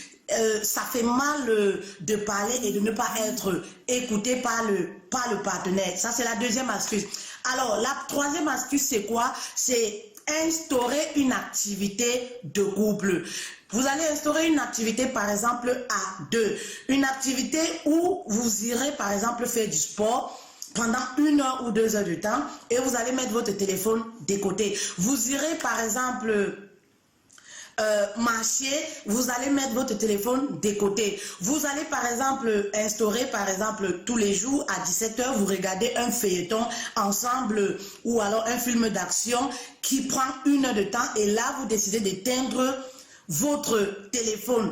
ça fait mal de parler et de ne pas être écouté par le partenaire. Ça, c'est la deuxième astuce. Alors, la troisième astuce, c'est quoi? C'est instaurer une activité de couple. Vous allez instaurer une activité, par exemple, à deux. Une activité où vous irez, par exemple, faire du sport. pendant 1 heure ou 2 heures de temps et vous allez mettre votre téléphone de côté. Vous irez par exemple marcher, vous allez mettre votre téléphone de côté. Vous allez par exemple instaurer par exemple tous les jours à 17 heures, vous regardez un feuilleton ensemble ou alors un film d'action qui prend 1 heure de temps et là vous décidez d'éteindre votre téléphone.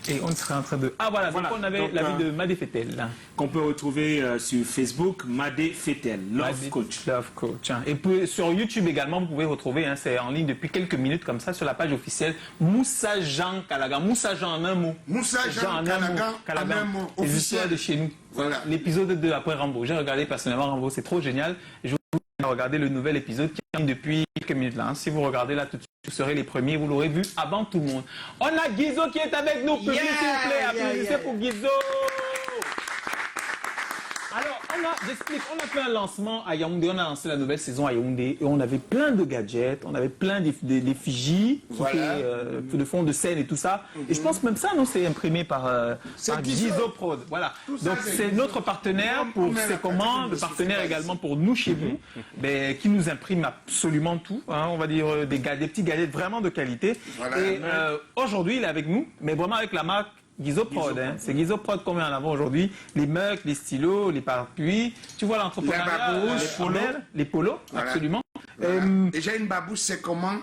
Et on serait en train de... Ah voilà, donc on avait l'avis de Madé Fetel. Qu'on peut retrouver sur Facebook, Madé Fetel, Love Coach. Love Coach. Et puis, sur YouTube également, vous pouvez retrouver, c'est en ligne depuis quelques minutes comme ça, sur la page officielle, Moussa Jean Calagan. Moussa Jean en un mot. Moussa Jean Calagan en un mot. C'est l'histoire de chez nous. Voilà. L'épisode 2 après Rambo. J'ai regardé personnellement Rambo, c'est trop génial. Et je vous regardez le nouvel épisode qui est en ligne depuis quelques minutes là. Si vous regardez là tout de suite, vous serez les premiers, vous l'aurez vu avant tout le monde. On a Guizo qui est avec nous, public, s'il vous plaît, applaudissez pour Guizo. Alors, j'explique, on a fait un lancement à Yaoundé, on a lancé la nouvelle saison à Yaoundé et on avait plein de gadgets, on avait plein d'effigies, de fond de scène et tout ça. Et je pense même ça, non, c'est imprimé par Guizo Prod. Voilà. Donc c'est notre partenaire pour ses commandes, le partenaire également pour nous chez vous, qui nous imprime absolument tout. Hein, on va dire des petits gadgets vraiment de qualité. Voilà. Et aujourd'hui, il est avec nous, mais vraiment avec la marque Guizo Prod, c'est Guizo Prod qu'on met en avant aujourd'hui. Les mugs, les stylos, les parapluies. Tu vois l'entrepreneuriat, les polos, voilà. Absolument. Voilà. Déjà une babouche, c'est comment?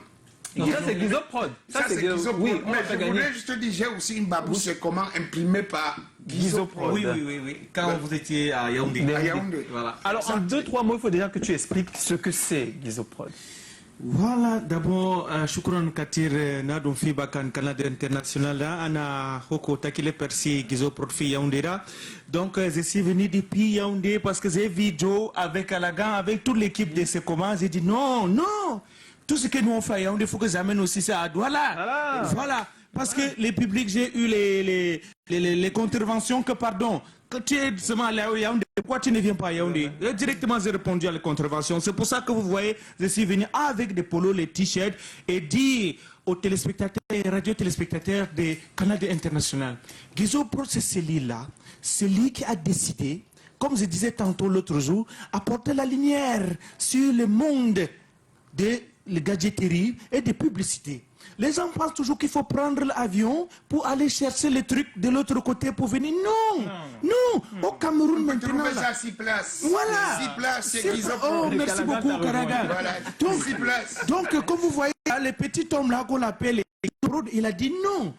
Non, ça c'est Guizo Prod. Ça c'est Guizo Prod. Oui, mais je voulais juste te dire, j'ai aussi une babouche, c'est comment imprimé par Guizo Prod. Oui. Quand vous étiez à Yaoundé. Voilà. Alors en 2-3 mots, il faut déjà que tu expliques ce que c'est Guizo Prod. Voilà, d'abord, shukran katir na dum fi bakan Canada International là, ana hoko takile persi Guizo Prod fi Yaoundé là. Donc je suis venu depuis Yaoundé parce que j'ai vu Joe avec Alagan, avec toute l'équipe de Sekoma, j'ai dit non, tout ce que nous on fait à Yaoundé, il faut que j'amène aussi ça à Douala. Voilà. Parce que les publics, j'ai eu les contraventions que, pardon, quand tu es seulement à Yaoundé, pourquoi tu ne viens pas à Yaoundé? Directement, j'ai répondu à la contravention. C'est pour ça que vous voyez, je suis venu avec des polos, les t-shirts, et dire aux téléspectateurs et radio-téléspectateurs de Canada International, Guizo Prod, c'est celui-là, celui qui a décidé, comme je disais tantôt l'autre jour, apporter la lumière sur le monde de la gadgeterie et des publicités. Les gens pensent toujours qu'il faut prendre l'avion pour aller chercher les trucs de l'autre côté pour venir. Non. Au Cameroun maintenant. Tu ça 6 places. Voilà. 6 places, c'est Guizo Prod. Oh, merci beaucoup, Karaga. Voilà. Donc, 6 places. Donc, comme vous voyez, les petits hommes là qu'on appelle, il a dit non.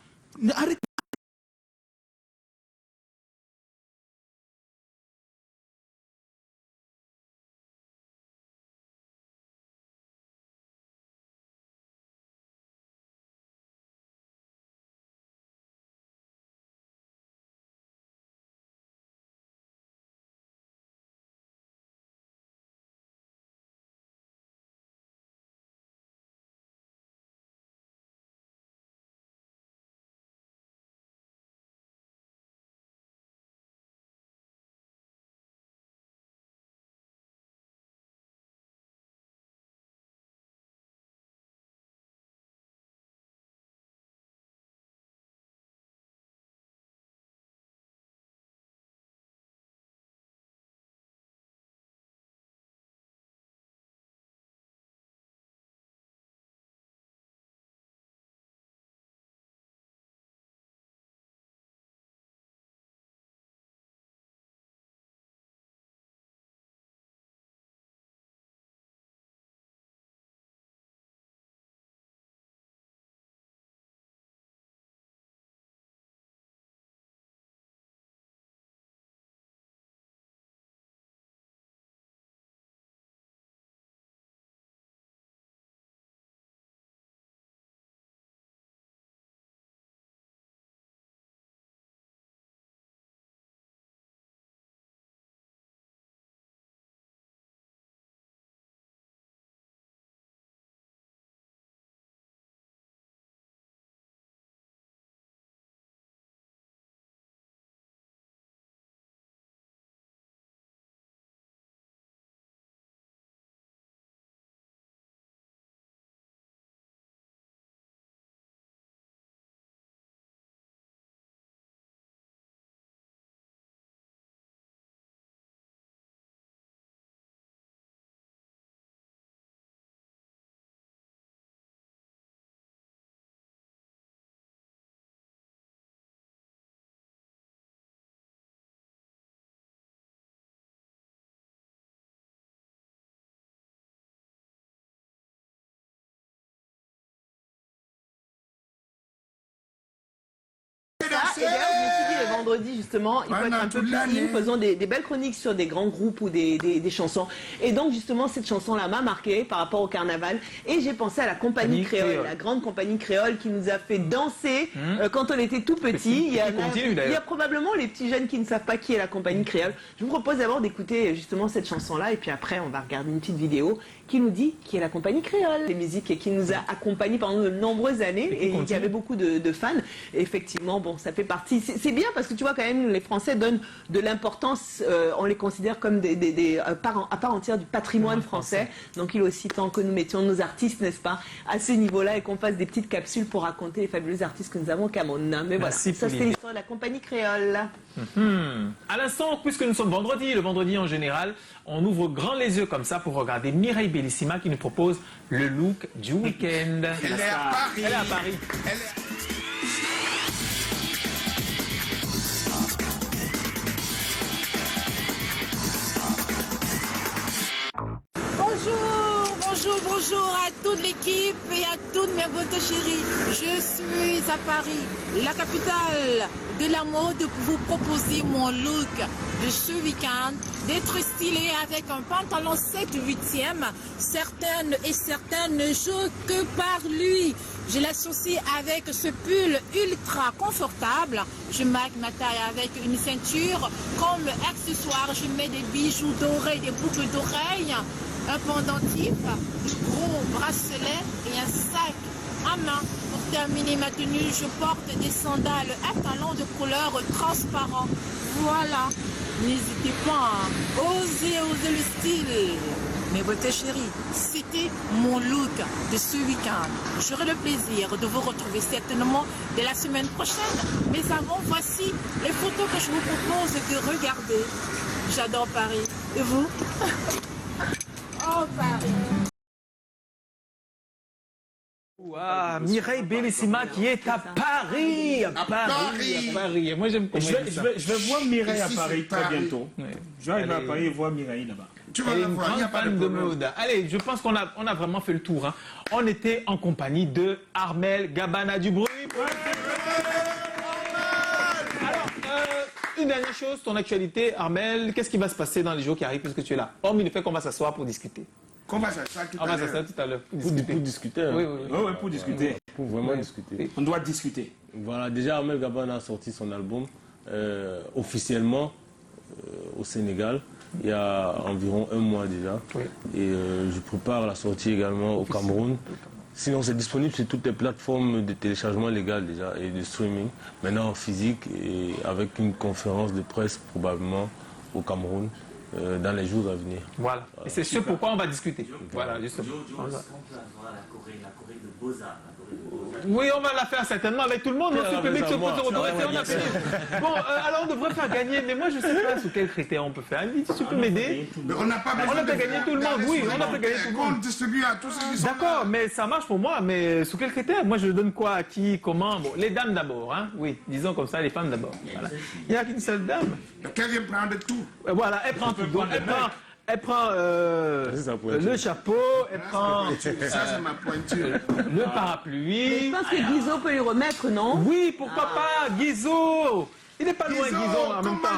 Arrêtez. Et d'ailleurs, je me suis dit, le vendredi, justement, il faut être un peu plus fine, faisons des belles chroniques sur des grands groupes ou des chansons. Et donc, justement, cette chanson-là m'a marqué par rapport au carnaval. Et j'ai pensé à la compagnie créole, la grande compagnie créole qui nous a fait danser quand on était tout petit. Il y a probablement les petits jeunes qui ne savent pas qui est la compagnie créole. Je vous propose d'abord d'écouter justement cette chanson-là. Et puis après, on va regarder une petite vidéo qui nous dit qui est la compagnie créole. Des musiques qui nous a accompagnés pendant de nombreuses années. Et il y avait beaucoup de fans. Et effectivement, bon, ça fait partie. C'est bien parce que tu vois quand même les Français donnent de l'importance, on les considère comme à part entière du patrimoine français. Donc il est aussi temps que nous mettions nos artistes, n'est-ce pas, à ce niveau-là et qu'on fasse des petites capsules pour raconter les fabuleux artistes que nous avons au Cameroun. Mais voilà, ça c'est l'histoire de la compagnie créole. À l'instant, puisque nous sommes vendredi, le vendredi en général, on ouvre grand les yeux comme ça pour regarder Mireille Bellissima qui nous propose le look du week-end. Elle est à Paris. Elle est à Paris. Bonjour à toute l'équipe et à toutes mes beautés chéries. Je suis à Paris, la capitale de la mode, pour vous proposer mon look de ce week-end, d'être stylé avec un pantalon 7/8e. Certaines et certains ne jouent que par lui. Je l'associe avec ce pull ultra confortable. Je marque ma taille avec une ceinture. Comme accessoire, je mets des bijoux dorés, des boucles d'oreilles, un pendentif, de gros bracelets et un sac à main. Pour terminer ma tenue, je porte des sandales à talons de couleur transparent. Voilà, n'hésitez pas à oser le style. Mes beautés chéries, c'était mon look de ce week-end. J'aurai le plaisir de vous retrouver certainement dès la semaine prochaine. Mais avant, voici les photos que je vous propose de regarder. J'adore Paris. Et vous? Oh, Paris. Wow, Mireille Bellissima qui est à Paris. À Paris. Moi, j'aime je vais voir Mireille à Paris très bientôt. Je vais arriver à Paris et voir Mireille là-bas. Tu vas la voir, il n'y a pas de problème. Allez, je pense qu'on a vraiment fait le tour. Hein. On était en compagnie de Armel Gabana du bruit. Alors, une dernière chose, ton actualité, Armel, qu'est-ce qui va se passer dans les jours qui arrivent puisque tu es là? Hormis le fait qu'on va s'asseoir pour discuter. Qu'on va s'asseoir tout à l'heure. On va s'asseoir tout à l'heure. Pour discuter. Oui. Pour discuter. Pour vraiment discuter. On doit discuter. Voilà, déjà Armel Gabana a sorti son album officiellement au Sénégal. Il y a environ un mois déjà. Et je prépare la sortie également au Cameroun. Sinon, c'est disponible sur toutes les plateformes de téléchargement légal déjà et de streaming. Maintenant en physique et avec une conférence de presse probablement au Cameroun dans les jours à venir. Voilà. Et c'est ce pourquoi on va discuter. Voilà, justement. Est-ce qu'on peut avoir la Corée de Beaux-Arts? Oui, on va la faire certainement avec tout le monde. Notre public se pose au Bon, alors on devrait faire gagner, mais moi je ne sais pas sous quels critères on peut faire. Si tu peux m'aider. On n'a pas besoin de gagner tout le monde, oui, on a fait gagner tout le monde. On distribue à tous ceux qui sont là. D'accord, mais ça marche pour moi, mais sous quels critères? Moi je donne quoi à qui, comment? Bon, les dames d'abord, hein. Oui, disons comme ça, les femmes d'abord. Voilà. Il n'y a qu'une seule dame. Qu'elle vient prendre tout. Voilà, elle prend tout. Donc, elle prend le chapeau, elle prend ça c'est ma pointure. le parapluie. Mais je pense que Guizot peut lui remettre, non? Oui, pourquoi pas, Guizot. Il n'est pas loin, Guizot, en même temps.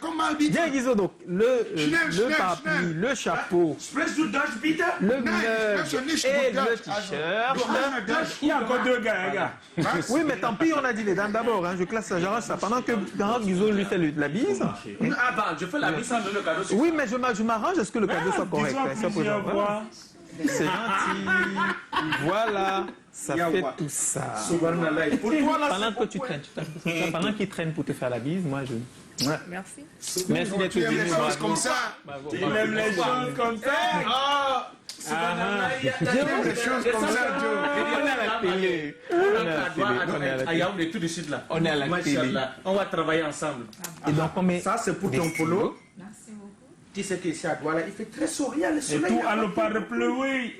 Comment habite? Viens, Guizot, donc, le parapluie, le chapeau, le mug et le t-shirt. Il y a encore deux gars. Oui, mais tant pis, on a dit les dames d'abord. Hein. Je classe ça, j'arrange ça. Pendant que Guizot lui fait la bise. Attends, je fais la bise sans le cadeau. Oui, mais je m'arrange à ce que le cadeau soit correct. C'est gentil. Voilà. Ça fait tout ça. Pendant que tu traînes, pendant qu'il traîne pour te faire la bise, moi je... Ouais. Merci. Merci d'être venu. Des choses comme ça. Tu aimes les choses comme ça. Des choses comme ça, Joe. On est à la télé. On est tout de suite là. On est à la télé. On va travailler ensemble. Et donc, ça c'est pour ton polo. Merci beaucoup. Tu sais qu'ici à Douala, il fait très souriant le soleil. Et tout à le parapluie.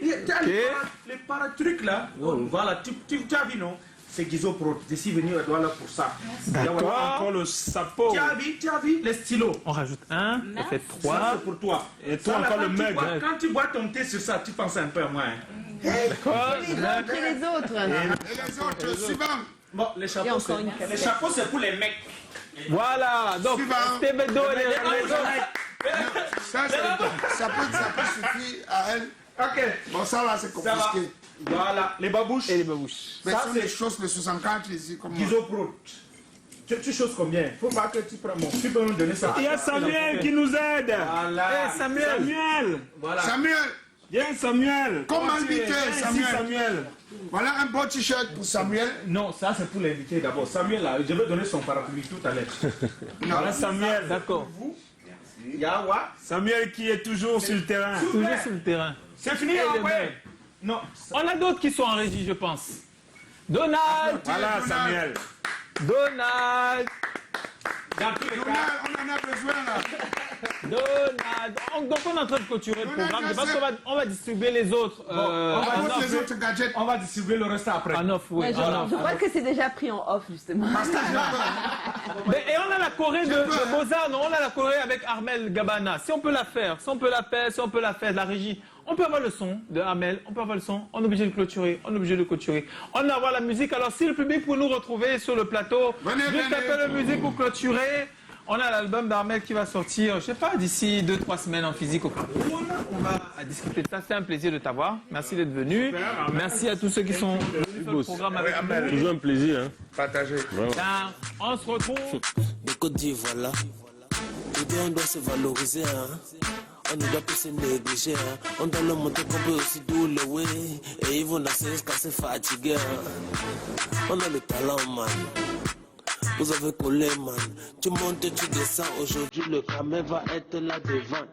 Les paratrucs là. Voilà, tu as vu non? C'est Guizot Pro. Je suis venu à Douala pour ça. D'accord. Encore le sapot. Tu as vu les stylos. On rajoute un, ça fait 3. Ça c'est pour toi. Et toi encore le mug. Quand tu bois ton thé sur ça, tu penses un peu à moi. D'accord. Les autres et les autres. Et les autres, suivant. Bon, les chapeaux, c'est pour les mecs. Voilà, donc Stevedo et les Ça peut suffire à elle. Ok. Bon, ça là, c'est confisqué. Voilà, les babouches. Et les babouches. Mais ça, c'est des choses de 64 ici. Gizo Pro. Tu choses combien? Il faut pas que tu prends mon. Tu peux me donner ça. Il y a Samuel qui nous aide. Voilà. Samuel. Voilà. Samuel. Viens, Samuel. Comme invité, Samuel. Voilà un beau t-shirt pour Samuel. Non, ça c'est pour l'invité d'abord. Samuel, là, je vais donner son parapluie tout à l'heure. Voilà Samuel. D'accord. Yawa. Samuel qui est toujours sur le terrain. Toujours sur le terrain. C'est fini, ouais. Non. On a d'autres qui sont en régie, je pense. Donald. Voilà Samuel. Donald. Dans tous les cas, on en a besoin là. Donald. Donc on est en train de clôturer le programme. Je pense qu'on va distribuer les autres. Les autres gadgets. On va distribuer le reste après. En off, oui. Ouais, je crois que c'est déjà pris en off, justement. Et on a la Corée de Mozart, non? On a la Corée avec Armel Gabana. Si on peut la faire, la régie. On peut avoir le son de Armel, on peut avoir le son, on est obligé de clôturer, On va avoir la musique. Alors si le public peut nous retrouver sur le plateau, juste un peu de musique pour clôturer. On a l'album d'Armel qui va sortir, je sais pas, d'ici 2-3 semaines en physique au Cameroun. On va discuter de ça. C'est un plaisir de t'avoir. Merci d'être venu. Merci à tous ceux qui sont venus sur le programme avec nous. Toujours un plaisir. Hein. Partagez. On se retrouve. De Côte d'Ivoire là, on doit se valoriser. On ne doit plus se négliger. On doit le montrer qu'on peut aussi douler. Et ils vont danser jusqu'à se fatiguer. On a le talent, man. Vous avez collé, man. Tu montes, tu descends. Aujourd'hui, le camé va être là devant.